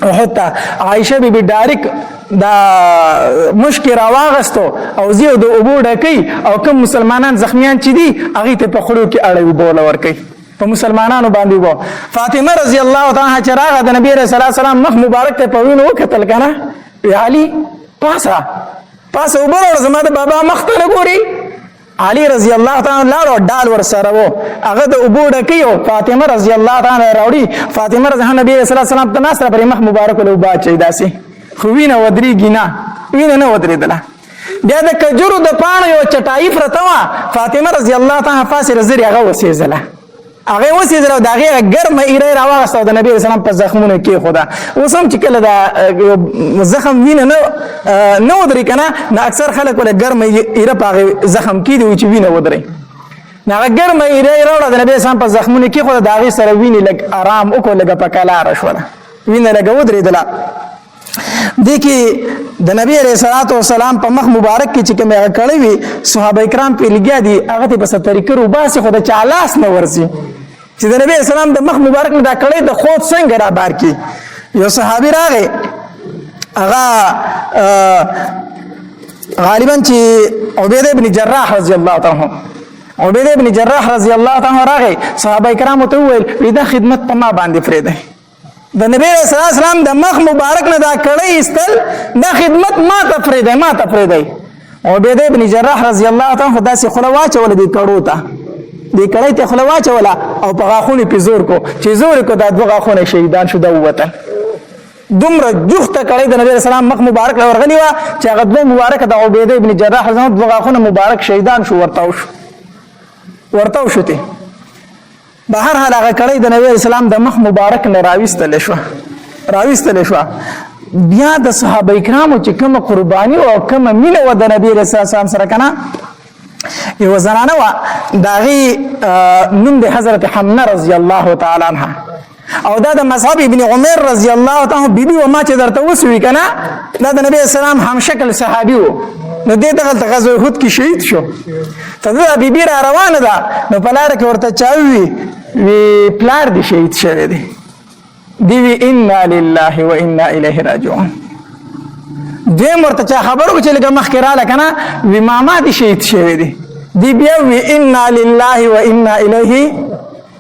احد عائشه بیبی ډایرک دا مشکی راواغستو او زیو د ابو ډکی او کوم مسلمانان زخمیان چې دي هغه ته په خړو کې اړې وبول ورکي په مسلمانانو باندې وو فاطمه رضی الله تعالی عنها چې راغه د نبی رسول الله سلام مخ مبارک ته په وینو وکتل کنه علي پاسه وبره زما د بابا مخ ته ګوري علي رضی الله تعالی لاړو ډال ور سره وو هغه د ابو ډکیو فاطمه رضی الله تعالی راوړي فاطمه رضی الله نبی رسول الله سلام ته ناس پر مخ مبارک له با چي داسي خو وینه ودرېږي نه وینه نه ودرېدله بیا د کجورو د پاڼو یو چټایي پرته وه فاطمه رضی الله تعالی فاصله زری هغه وسېزله او د هغې ګرمه ایره یې راواغسته او د نبي اسلام په زخمونو کېښوده اوس هم چې کله دا زخم وینه نه ودرې که نه اکثر خلک ولې ګرمه ایره په هغې زخم کېدي چې وینه ودرې نو هغه ګرمه ایره یې راوړه د نبي اسلام په زخمونو کېښوده د هغې سره وینې لږ ارام وکړو لږه په کلاره شوله وینه لږه ودرېدله دې کې د نبی علیہ الصلوۃ والسلام په مخ مبارک کې چې کوم هغه کړی وي صحابه کرام په لګیا دي هغه ته په طریقې روباسي خو د چالاس نه ورسي چې د نبی اسلام د مخ مبارک نه دا کړی د خود څنګه را بار کی یو صحابي راغی هغه غالبا چې عبیده ابن جراح رضی الله تعالی عنہ عبیده ابن جراح رضی الله تعالی عنہ راغی صحابه کرام ته وویل دا خدمت په ما باندې پرېږدئ د نبی صلی الله علیه وسلم د مخ مبارک نه دا کړی ایستل دا خدمت ما ته پرېږدئ عبیده ابن جراح رضی الله تعالی عنہ داسې خوله واچوله دې کړو ته دې کړی ته خوله واچوله او په غاښونو پې زور کو چې زور کو دا دوه غاښونه شهیدان شو دا ووتل دومره جوخته کړی د نبی رسول الله مخ مبارک له ورغلی وه چې هغه دوه مبارک د عبیده ابن جراح رضی الله دوه غاښونه مبارک شهیدان شو ورتاو شو ته بهر حال هغه کړی د نبی رسول الله د مخ مبارک نه راویستل شو بیا د صحابه کرامو چې کومه قرباني او کومه مینه و د نبی رسول الله سره کنه یو زنانه و داغي نوم د حضرت حمنه رضی الله تعالی عنها او دا د مصعب ابن عمر رضی الله تعالی بیبي و ما چې درته وسوي کنه دا د نبی اسلام هم شکل صحابي وو نو دې دغه غزوه احد کې شهید شو ته دا بیبي را روانه ده نو په لار کې ورته چاوي وی پلار دې شهید شوی دی وی انا لله و انا الیه راجعون دې مرته خبرو چې لګه مخ کې را لکنه وی ماما دې شهید شوی دی بیا وی انا لله و انا الیه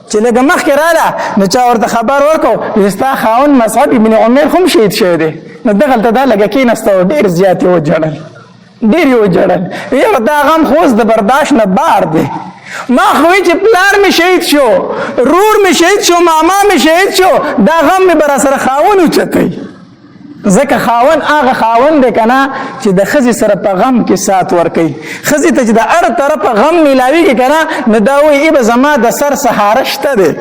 چې لګه مخ کې رااله نو چا ورته خبر ورکو ستا خاون مصعب ابن عمر هم شهید شوی دی نو دغلته دا لګه کېناسته او ډېر زیات یې وجړل یاره دا غم خو اوس د برداشت نه بار دی ما خو چې پلار مې شهید شو رور مې شهید شو ماما مې شهید شو دا غم مې به راسره خاون اوچتوي ځکه خاون هغه خاون دی که نه چې د ښځې سره په غم کې سات ورکوي ښځې ته چې د هر طرفه غم میلاویږي که نه نو دا وایي ای به زما د سر سهاره شته دی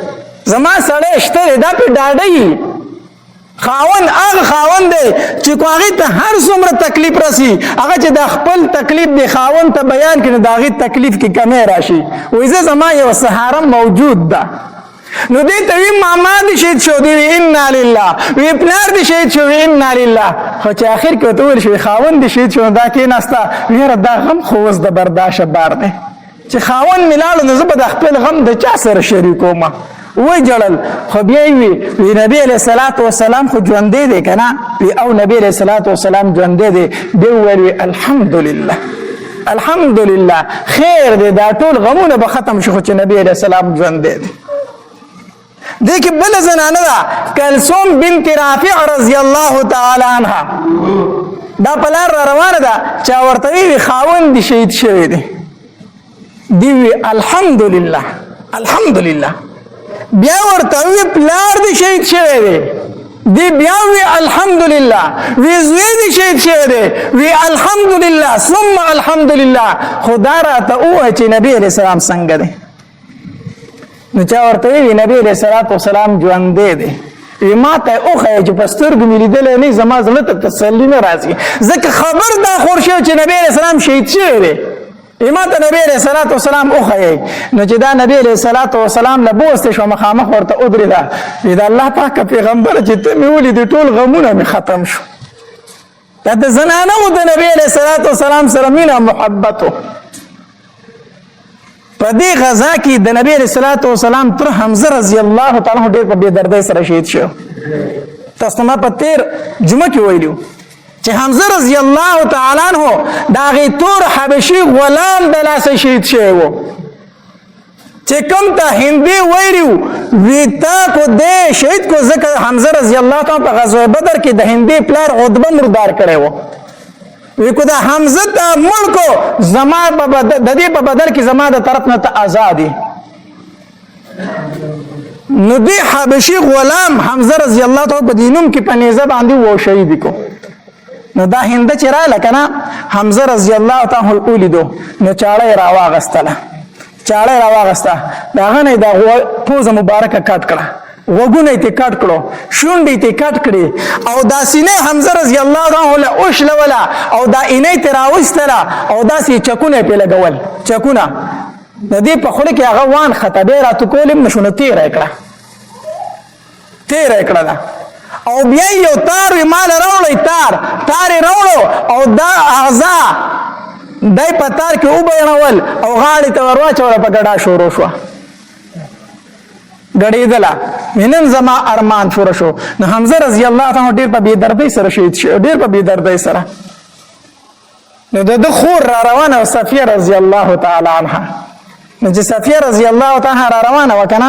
زما سړی شته دی دا پې ډاډوي خاون هغه خاون دی چې کو هغې ته هر څومره تکلیف رسي هغه چې د خپل تکلیف د خاون ته بیان کړي نو د هغې تکلیف کې کمی راشي وایي زه زما یوه سهاره موجود ده نو دې ته وی ماما دې شهید شو دی انا لله وی پلار دې شهید شو انا لله خو چې اخر کې ته ویل شو خاون دې شهید شو دا کې ناستا یاره دا غم خو اوس د برداشت بار دی چې خاون ملاله نو زه به د خپل غم د چا سره شریکوم وی جړل خو بیا وی نبی علیہ الصلوۃ والسلام خو ژوندې دی کنه او نبی علیہ الصلوۃ والسلام ژوندې دی دی ویل الحمدلله خیر دی دا ټول غمونه به ختم شو چې نبی علیہ السلام ژوندې دی دیکھ بل زنانه دا کلثوم بنت رافع رضی الله تعالی عنها دا پلار را روانه ده چا ورته وی خاون دی شهید شوی دی وی الحمدلله بیا ورته وی پلار دی شهید شوی دی بیا وی الحمدلله وی زوی دی شهید شوی دی وی الحمدلله ثم الحمدلله خدا را ته او چې نبی علیہ السلام څنګه دی نو چا ورته وی نبی علیہ الصلوۃ والسلام ژوندې دی وی ما ته اوخه چې په سترګو مې لیدلی نه زما زړه ته تسلي نه راځي ځکه خبر دا خور شو چې نبی علیہ السلام شهید شوی دی ما ته نبی علیہ الصلوۃ والسلام اوخه نو چې دا نبی علیہ الصلوۃ والسلام له بوسته شو مخامخ ورته ودرېده وی دا الله پاک پیغمبر چې ته مې ولیدې ټول غمونه مې ختم شو دا د زنانو د نبی علیہ الصلوۃ والسلام سره مینه محبت په دې غزا کې د نبی رسول الله سلام تر حمزه رضی الله تعالی عنہ ډېر په بے دردۍ سره شهید شو تاسو ما په تیر جمعه کې ویلو چې حمزه رضی الله تعالی عنہ دا غي تور حبشي غلام د لاسه شهید شوی و چې کوم ته هندي ویلو ویتا کو دې شهید کو ځکه حمزه رضی الله تعالی په غزوه بدر کې د هندي پلار عتبه مردار کړي و وی کو دا حمزه ته مړ کو زما د دې په بدل کې زما د طرف نه ته آزادي نو دی حبشي غلام حمزه رضی الله تعالی په دینوم کې په نیزه باندې و شهید کو نو دا هنده چې رااله کنه حمزه رضی الله تعالی ولیدو نو چاړه راواغسته داغه نه دا پوزه مبارکه کټ کړه وګونه ته کټ کړو شونډې ته کټ کړې او دا سینه حمزه رضی الله عنه اوشل ولا او دا اینې ته راوستله او دا سی چکونه په لګول چکونه د دې په خوله کې هغه وان خطبه راتو کولم نشونه تیر کړه دا او بیا یو تار مال راوړی تار راوړو او دا اعضا دای په تار کې او بیانول او غاړې ته ورواچوله په ګډا شروع شو غړېدله نن زما ارمان شروع شو نو حمزه رضی الله تعالی ډېر په بې دردۍ سره شهید شو ډېر په بې دردۍ سره نو د خور را روانه صفیه رضی الله تعالی عنها. نو چې صفیه رضی الله تعالی را روانه وکنه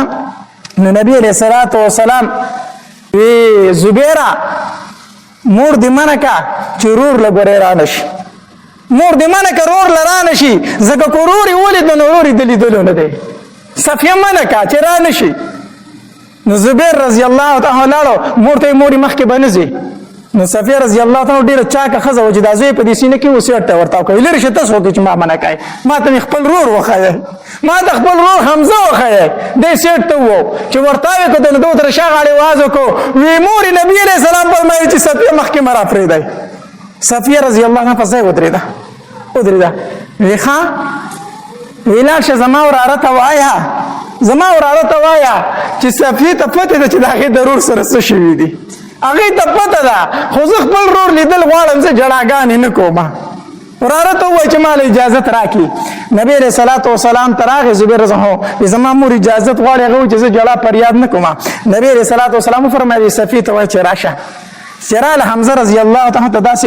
نو نبی علیہ الصلوۃ والسلام وی زبیره مور دې منکه چې رور لګورې را نشي، مور دې منکه رور لرا نشي ځکه کوروري ولید نو روري دلی دلو نه دی. صفیه منکه چې را نشي. نو زبیر رضی الله تعالی لاړو مور ته موري مخکې بنځي. نو صفیه رضی الله تعالی ډیره چاکه خزه و چې دا زوی په دې سینه کې وسیټ ورتاو کوي لری شته سو کې چې ما منکای ما ته خپل رور وخایي، ما ته خپل رور حمزه وخایي دې سیټ ته وو چې ورتاوي کده نو دوتر شاغاړي وازو کو وی مور نبی علیہ السلام فرمایي چې صفیه مخکې مرا پریدای. صفیه رضی الله عنها په ځای ودرېده وی ښا ویلا شه زما وراره ته وایا، زما وراره ته وایا چې صفیه ته پته ده چې داغه ضرور سره څه شوی دي، هغه ته پته ده خو زه خپل رور لیدل غواړم زه جړاګانې نه کوم. وراره ته وایي چې مال اجازه راکړي. نبی علیہ الصلوۃ والسلام تراغه زبیر رضی زما مور اجازه غواړي هغه چې زه جړا پریاد نه کوم. نبی علیہ الصلوۃ والسلام فرمایي صفیه ته وایي چې راشه. چرال حمزه رضی الله تعالی ته داسې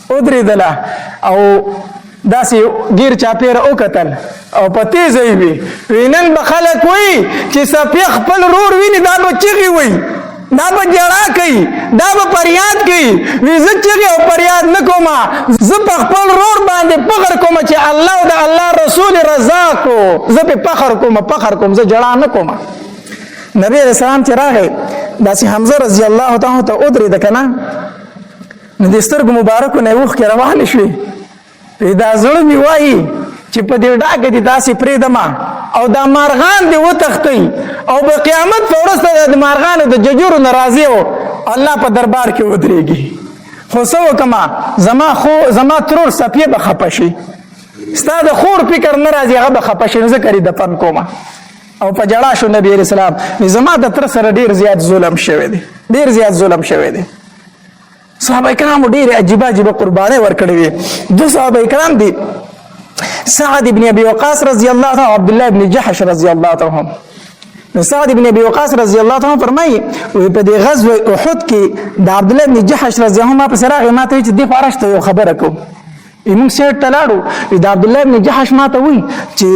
ودرېدله او داسې غیر چاپیره وکتل او په تیزه وي وینن به خلک وایي چې صفیه خپل رور ویني دا به چغې وایي، دا به جړا کوي، دا به فریاد کوي. وی زه چغې او فریاد نه کوم، زه په خپل رور باندې فخر کوم چې الله او د الله رسول رضا کو، زه په فخر کوم زه جړا نه کوم. نبی علیہ السلام چې راغی داسې حمزه رضی الله تعالی ته ودرېده که نه نو د سترګو مبارکو نه یې اوښکې روانې شوې. دا زړه مې وایي چې په دې ډاګه دې داسې پرېږدم او دا مارغان دې وتښتئ او په قیامت په ورځ ته د مارغانو د ججورو نه راضي او الله په دربار کې ودرېږي. خو څه وکړمه زما ترور صفیه به خفه شي، ستا د خور فکر نه راځي هغه به خفه شي، نو زه کرې دفن کومه. او په جړا شو نبی علیہ السلام زما د تره سره ډېر زیات ظلم شوی دی. صحابه کرامو ډېرې عجیبه قربانۍ ورکړې وې. دو صحابه کرام دي سعد ابن ابي وقاص رضی الله عنه او عبد الله ابن جحش رضی الله عنهم. سعد ابن ابي وقاص رضی الله عنه فرمایي په دې غزوه احد کې د عبد الله ابن جحش رضی الله عنه په سراغ ماته چې د فارشته یو خبره کوم موږ سیټ تلاړو د عبد الله ابن جحش ماته وی چې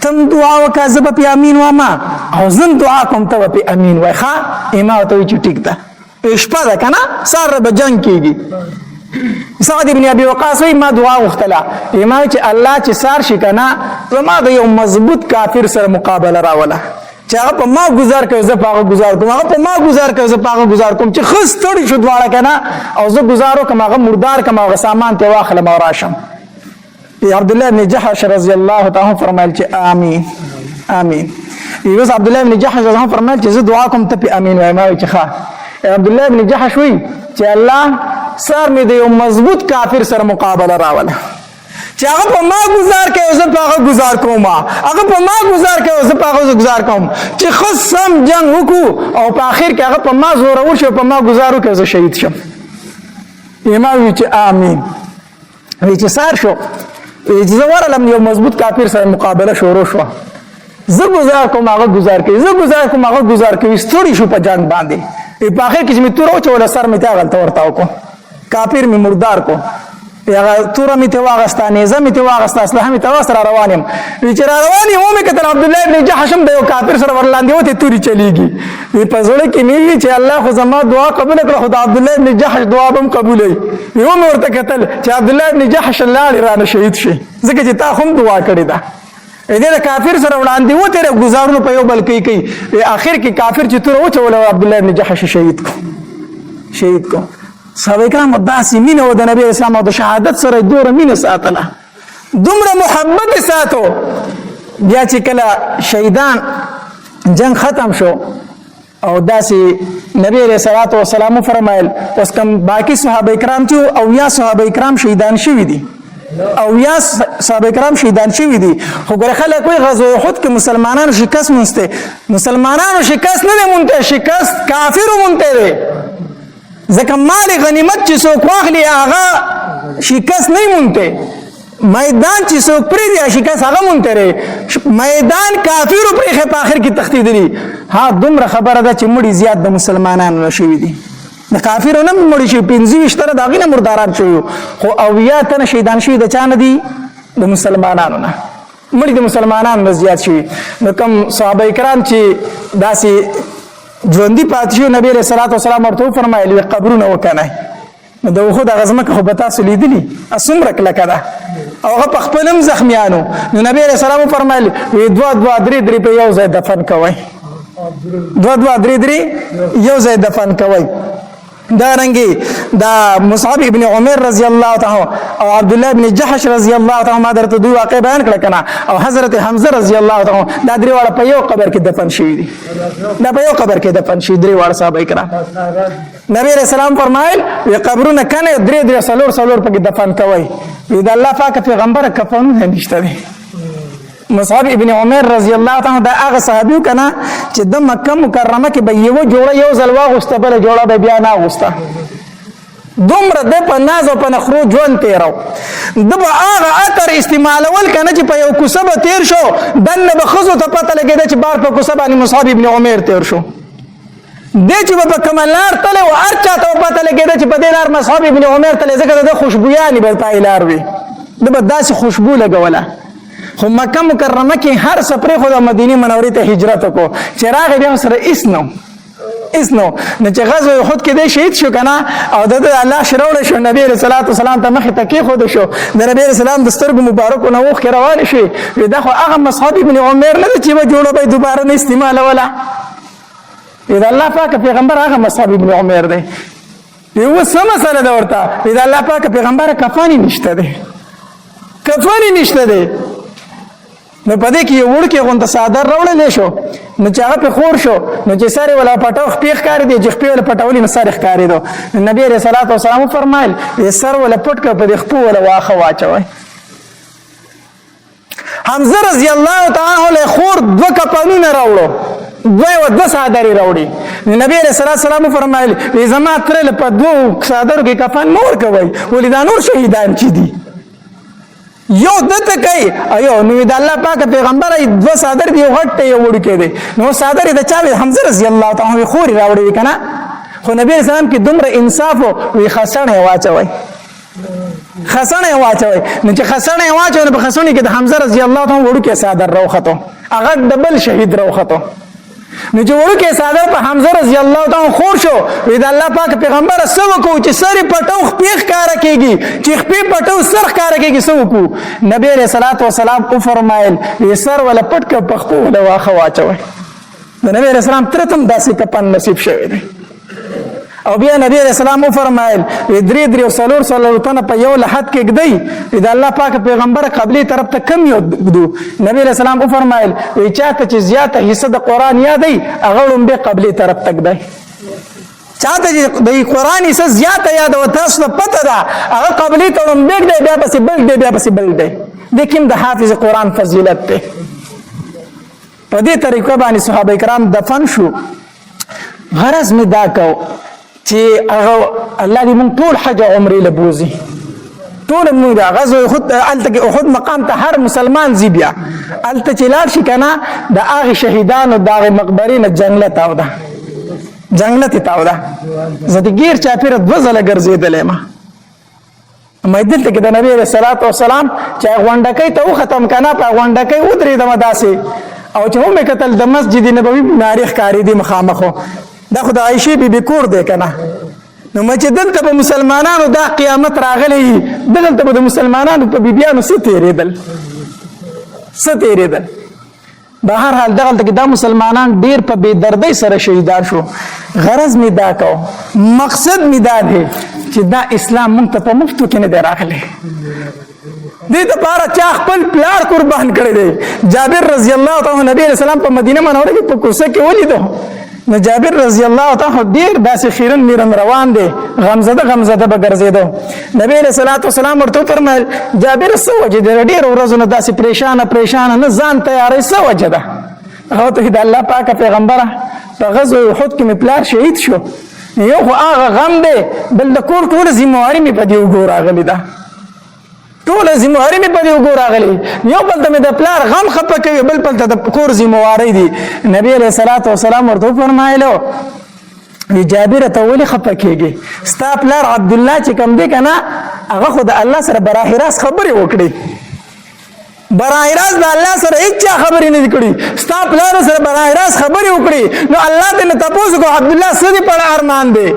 تم دعا وکړه زه به امین واما او زم دعا کوم ته به امین وای ښا ایما ته وی چې ټیک ده شپه ده کنه سره به جنگ کیږي. سعد ابن ابي وقاص وی ما دعا وختله ایما چې الله چې سار شي کنه ما د یو مضبوط کافر سره مقابله راوله چې هغه په ما گزار کوي زه په هغه گزار کوم، هغه په ما گزار کوي زه په هغه گزار کوم، چې خس تړي شو دواړه کنه او زه گزارو کوم هغه مردار کوم هغه سامان ته واخلم او راشم. عبد الله بن جحش رضی الله تعالی فرمایل چې آمین. یوس عبد الله بن جحش رضی الله فرمایل چې زه دعا کوم ته په امین وایم چې ښه. عبد الله بن جحش وی چې الله سر مې د یو مضبوط کافر سره مقابله راوله چې هغه په ما گزار کوي زه په هغه گزار کوم، هغه په ما گزار کوي زه په هغه گزار کوم، چې خو سم جنگ وکړو او په اخر کې هغه په ما زورور شي په ما گزار وکړي زه شهید شم. امام وی چې آمین. وی چې سار شو چې زه ورلم یو مضبوط کافر سره مقابله شروع شوه، زه گزار کوم هغه گزار کوي، زه گزار کوم هغه گزار کوي، ستړي شو په جنگ باندې. په اخر کې چې مې تور واچوله سر مې ته هغلته ورتاو کو، کافر مې مردار کو، هغه توره مې ته واغسته، نیزه مې ته واغسته، اسلحه مې ته واغسته، را روان یم. چې را روان یم ومې کتل عبدالله ابن جحش هم د یو کافر سره ورلاندې وتې تورې چلیږي. په زړه کې مې وي چې الله خو زما دعا قبوله کړه خو د عبدالله ابن جحش دعا به هم قبولوي. ومې ورته کتل چې عبدالله ابن جحش لاړې رانه شهید شي ځکه چې تا هم دعا کړې ده. دې د کافر سره وړاندې وتې ګزارونه په یو بل کوي. اخر کې کافر چې توره وچوله عبدالله ابن جحش شهید کو. صحابه کرام داسې مینه و د نبی اسلام او د شهادت سره دوره مینه ساتله، دومره محبت ساتو. بیا چې کله شهیدان جنگ ختم شو او داسې نبی علیہ الصلوۃ والسلام فرمایل اوس کوم باقی صحابه کرام چې او یا صحابه کرام شهیدان شوي دي او یا صحابه کرام شهیدان شوي دي، خو ګوره خلک وایي غزوه احد کې مسلمانانو شکست مونځته، مسلمانانو شکست نه دی مونځته، شکست کافرو مونځته دی. ځکه مال غنیمت چې څوک واخلي هغه شکست نه مونته، میدان چې څوک پرېږدي شکست هغه مونته دی. میدان کافرو پرېښی په آخر کې تښتېدلي. ها دومره خبره ده چې مړي زیات د مسلمانانو نه شوي دي، د کافرونو مړي شي 25 تنه داغې نه مرداران شوي خو 80 تنه شهیدان شوي د چا نه دي د مسلمانانو نه مړي د مسلمانانو نه زیات شوي نو کوم صحابه کرام چې داسې ژوندي پاتې شوي نبي علیه الصلاة والسلام ورته وفرمایل قبرونه وکنئ نو د احد هغه ځمکه خو به تاسو لیدلي څومره کلکه ده او هغه په خپل هم زخمیانو نو نبی علیه السلام وفرمایل دوه دوه درې درې په یو ځای دفن کوئ دوه دوه درې درې یو ځای دفن کوئ دارنګي دا مصعب ابن عمر رضی الله تعالی او عبد الله ابن جحش رضی الله تعالی ما درته دوی واقع بیان کړ کنه او حضرت حمزه رضی الله تعالی دا درې واړه په یو قبر کې دفن شوي دي دا په یو قبر کې دفن شوي درې واړه صحابه کرام نبی رسول الله فرمایل وی قبرونه کنه درې درې څلور پکې دفن کوي دا الله پاک پیغمبر کفنونه نشته دي مصعب ابن عمر رضی الله تعالی دا هغه صحابي کنا چې د مکه مکرمه کې به یو جوړه یو ځل واغسته بل جوړه به بیا نه واغسته دومره د په ناز او په نخرو ژوند تیرو د به هغه اتر استعمالول کنه چې په یو کوڅه به تیر شو دنه به ښځو ته پته لګېده چې بار په کوڅه باندې مصعب ابن عمر تیر شو دې چې په کومه لار تللی و هر چا ته پته لګېده چې په دې لار مصعب ابن عمر تللی ځکه د خوشبویانې به پای لار وي د به داسې خوشبو لګوله خو مکه مکرمه کې هر سفرې خو د مدینه منورې ته هجرت وکړو چې راغی بیا سره هیڅ نو نه چې غزوه احد کې دی شهید شو کنه او د الله شروړ شو نبی رسول الله صلی الله علیه مخې ته کېښود شو د نبی رسول الله د سترګو مبارکو نه اوښکې روانې شوې دا خو هغه مصعب ابن عمر نه ده چې به جوړه به دوباره نه استعمالوله د الله پاک پیغمبر هغه مصعب ابن عمر دی اوس څه مسله ده ورته د الله پاک پیغمبر کفن نشته دی کفن نشته دی نو پدې کې یو وړ کې غونډه صادر راوړل شو نو چې هغه په خور شو نو چې ساره ولا پټو خپې ښکارې دي چې خپې ولا پټولې نو ساره ښکارې دو نبی رسول الله صلی الله علیه وسلم فرمایل یې سر ولا پټ کړ په خپې ولا واخه واچوي حمزه رضی الله تعالی عنہ خور دوه کپانونه راوړو دوه صادرې راوړي نبی رسول الله صلی الله علیه وسلم فرمایل یې زما تر په دوه صادرو کې کفن نور کوي ولې دا نور شهیدان چي دي یو دته کوي ایو نو د الله پاک پیغمبر دوه صادر دی غټ یو وړ کې دی نو صادر د چا حمزه رضی الله تعالی عنہ خوري راوړي کنه خو نبی رسول الله کې دومره انصاف وي خسنه واچوي خسنه واچوي نو چې خسنه واچوي په خسنه کې د حمزه رضی الله تعالی عنہ وړ کې صادر راوخته هغه دبل شهید راوخته نو چې ورکه صادر په حمزه رضی الله تعالی خور شو وی د الله پاک پیغمبر سو کو چې سر پټو خپېخ کار کېږي چې خپې پټو سر کار کېږي سو کو نبی رسول الله والسلام او فرمایل وی سر ولا پټ ک پخپو ولا واخه واچوي د نبی رسول الله ترتم داسې کپن نصیب شوی دی او بیا نبی رسول الله فرمایل درې درې څلور تنه په یو لحد کې گدی د الله پاک پیغمبر قبلي طرف ته کم یو دو نبی رسول الله فرمایل وی چاته چې زیاته حصہ د قران یادای هغه لوم به قبلي طرف ته گدی چاته چې د قران حصہ زیاته یاد او تاسو ته پته ده هغه قبلي ته لوم به گدی بیا پسې بل دی بیا پسې بل دی د کوم د حافظ قران فضیلت ته په دې طریقه باندې صحابه کرام دفن شو غرض می دا کو چې هغه الله دې مونږ ټول حج عمره لبوزي ټول مونږ غزوه احد الته احد مقام ته هر مسلمان زی بیا الته چې لاړ شي کنه د هغه شهیدانو د هغه مقبرې نه جنت او ده جنت ته ده زه دې غیر چا پیر د وزله ګرځیدلې ما دلته کې د نبی رسول الله والسلام چې غونډکې ته ختم کنه په غونډکې ودرې د مداسي او چې هم کتل د مسجد نبوي تاریخ کاری دی مخامخو دا خدای عائشه بي کور دی کنه نو چې دلته په مسلمانانو دا قیامت راغلی دلته په مسلمانانو په بیبيانو ستېریدل به هر حال دغه دا مسلمانان ډیر په بے دردۍ سره شهیدان شو غرض می دا کو مقصد می دا دی چې دا اسلام مونږ ته په مفتو کې نه دی راغلی دې ته پاره چا خپل پلار قربان کړی دی جابر رضی الله تعالی نبی رسول الله په مدینه منوره کې په کوڅه کې ولیدو نو جابر رضی الله تعالی ډیر داسې خیرن میرن روان دی غمزده به ګرځیدو نبی رسول الله والسلام ورته فرمایل جابر سو وجه ډیر ورځونه داسې پریشان نه ځان تیارې سو وجه ده هغه ته د الله پاک پیغمبر په غزوه احد کې پلار شهید شو یو خو هغه غم دی بل د کور ټول ذمہواری می په دې وګور راغلی ده ټول ذمہواری می په دې وګور راغلی یو بل ته د پلار غم خپه کوي بل ته د کور ذمہواری دي نبی علیہ الصلوۃ والسلام ورته فرمایلو وی جابر ته ولې خفه کېږي ستا پلار عبدالله چې کوم دی که نه هغه خو د الله سره براه راست خبرې وکړي براه راست د الله سره هیچا خبرې نه دي کړي ستا پلار سره براه راست خبرې وکړي نو الله ته نه تپوس کو عبدالله څه دې په ارمان دی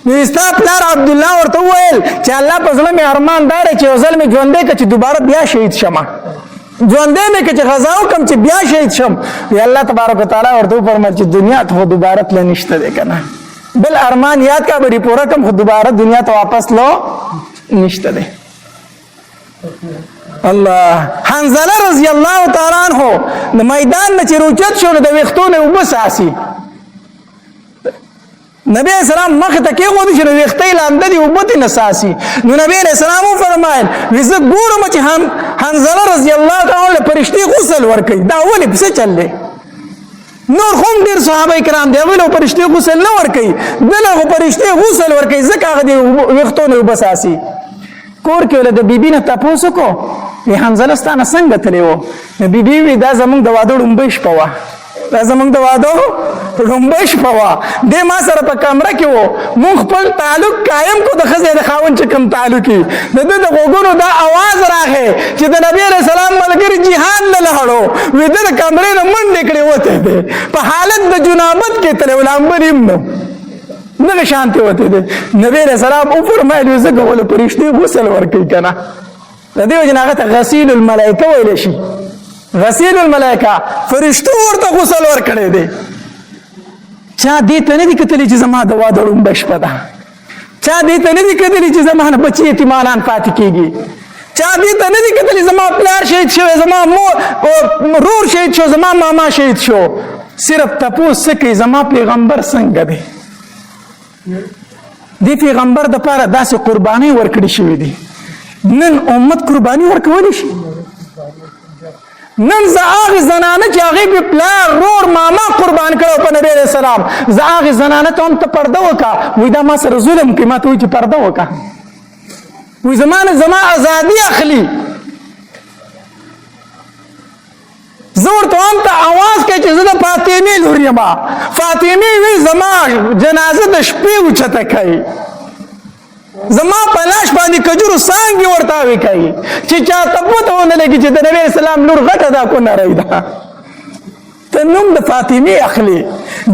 نو ستا پلار عبدالله ورته وویل چې الله په زړه مې ارمان دا دی چې یو ځل مې ژوندی که چې دوباره بیا شهید شمه ژوندی مې که چې غزا وکړم چې بیا شهید شم وی الله تبارک وتعالی ورته وفرمایل چې دنیا ته خو دوباره تله نشته دی که نه بل ارمان یاد کا بری پورا کم خود دوباره دنیا ته واپس لو نشته دی الله حنظله رضی الله تعالی عنہ د میدان نه چې روچت شو نو د ویښتو نه اوبه څاڅي نبی اسلام مخ ته کېښودي چې نو ویښته یې لانده دي اوبه ترې نه څاڅي نو نبی علیه السلام وفرمایل وي زه ګورم چې حنظله رضی الله تعالی عنہ فرشتې غسل ورکوي دا ولې څه چل دی نور هم ډېر صحابه کرام دی هغوی له فرشتې غسل نه ورکوي دله خو فرشتې غسل ورکوي ځکه هغه د ویښتو نه اوبه څاڅي کور کې له د بیبي نه تپوس وکړو وی حنظله ستا نه څنګه تللی و نو بیبي وي دا زموږ د واده ړومبۍ شپه وه دا زموږ د واده ړومبۍ شپه وه دی ما سره په کمره کې و مونږ خپل تعلق قایم کو د ښځې د خاوند چې کوم تعلق وي د ده د غوږونو دا اواز راغی چې د نبي علیه السلام ملګري جهاد نه لاړو وي ده د کمرې نه منډې کړې وتی دی په حالت د جنابت کې تللی و لامبر هم نو دغه شانتې وتی دی نبي علیه السلام وفرمایل وي ځکه ولې فرشتې غسل ورکوي که نه د دې وجې نه هغه ته غسیل الملایکه ویلی شي غسیل الملائکه فرشتو ورته غسل ورکړی دی چا دې ته نه دي کتلی چې زما د واده ړومبه شپه ده چا دې ته نه دي کتلی چې زما نه بچي یتیمانان پاتې کېږي چا دې ته نه دي کتلی زما پلار شهید شوی زما رور شهید شو زما ماما شهید شو صرف تپوس څه کوي زما پیغمبر څنګه دی دې پیغمبر دپاره داسې قربانۍ ورکړې شوې دي نن امت قرباني ورکولی شي نن زه هغې زنانه چې هغې به پلار رور ماما قربان کړی په نبي علیه السلام زه هغې زنانه ته هم ته پرده وکړه وایي دا ما سره ظلم کوي ما ته وایي چې پرده وکړه وایي زما نه زما ازادي اخلي زه ورته هم ته اواز کوي چې زه د فاطمې لور یمه فاطمې وایي زما جنازه د شپې اوچته کوي زما په لاش باندې کجورو څانګې ورته اوې کوي چې چاته پته ونه لګي چې د نبي اسلام لور غټه ده کو نری ده ته نوم د فاطمې اخلي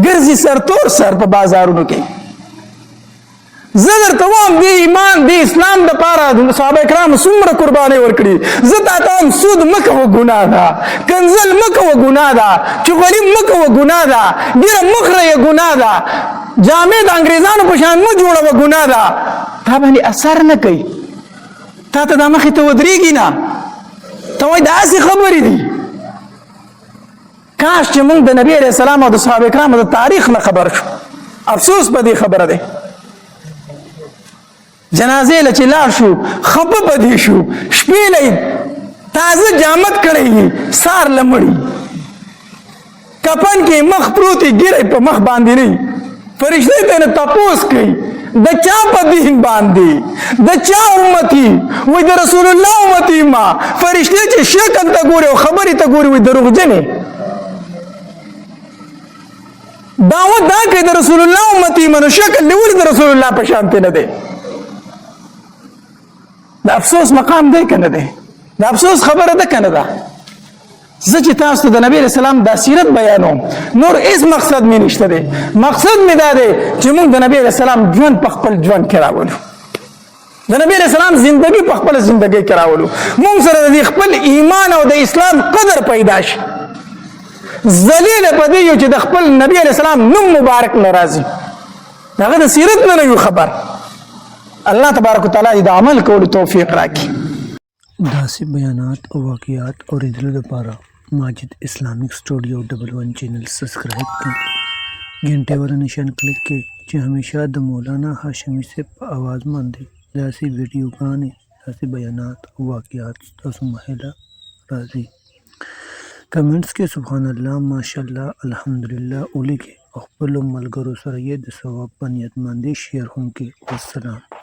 ګرځي سرتور سر په بازارونو کې زه درته وایم دې ایمان دې اسلام دپاره صحابه کرامو څومره قربانۍ ورکړي زه تا ته وایم سود مه کوه ګناه ده کنځل مه کوه ګناه ده چغلي مه کوه ګناه ده ډېره مه خورئ ګناه ده جامې د انګریزانو په شان مه جوړوه ګناه ده تا باندې اثر نه کوي تا ته دا مخې ته ودرېږي نه ته وایي داسې خبرې دي کاش چې موږ د نبي علیه السلام او د صحابه کرامو د تاریخ نه خبر شو افسوس په دې خبره دی جنازې له چې لاړ شو خپه په دې شو شپې له تازه جامت کړی وي سار له مړي کفن کې مخ پروت وي ګیری په مخ باندې نه فرشتې ته نه تپوس کوي د چا په دین باندې د چا امتی وای د رسول الله امتی ما فرشتې چې شکل ته ګوري او خبرې ته ګوري وای دروغجنې دعوت دا کوي د رسول الله امتی منو شکل ولې د رسول الله په شان نه دی د افسوس مقام دی که نه دی د افسوس خبره ده که نه ده زه چې تاسو ته د نبی علیه السلام دا سیرت بیانوم نور هېڅ مقصد مې نشته دی مقصد مې دا دی چې موږ د نبی علیه السلام ژوند په خپل ژوند کې راولو د نبی علیه السلام زندگی په خپله زندګۍ کې راولو موږ سره د خپل ایمان او د اسلام قدر پیدا شي ذلیل په دې یو چې د خپل نبی علیه السلام نوم مبارک نه راځي د هغه د سیرت نه یو خبر الله تبارک وتعالی د عمل کولو توفیق راکړي داسې بیانات او واقعات اورېدلو لپاره ماجد اسلامک سټوډیو 11 چینل سبسکرایب کړئ घंटे वाला निशान क्लिक करें कि हमेशा द मौलाना हाशमी से आवाज़ मंदे ऐसी वीडियो गाने ऐसे बयानात वाक़ियात तसु महिला राजी कमेंट्स के सुभान अल्लाह माशाल्लाह अल्हम्दुलिल्लाह उली के अखबल मलगरो सर ये द सवाब पर नियतमंदी शेयर हों के वस्सलाम।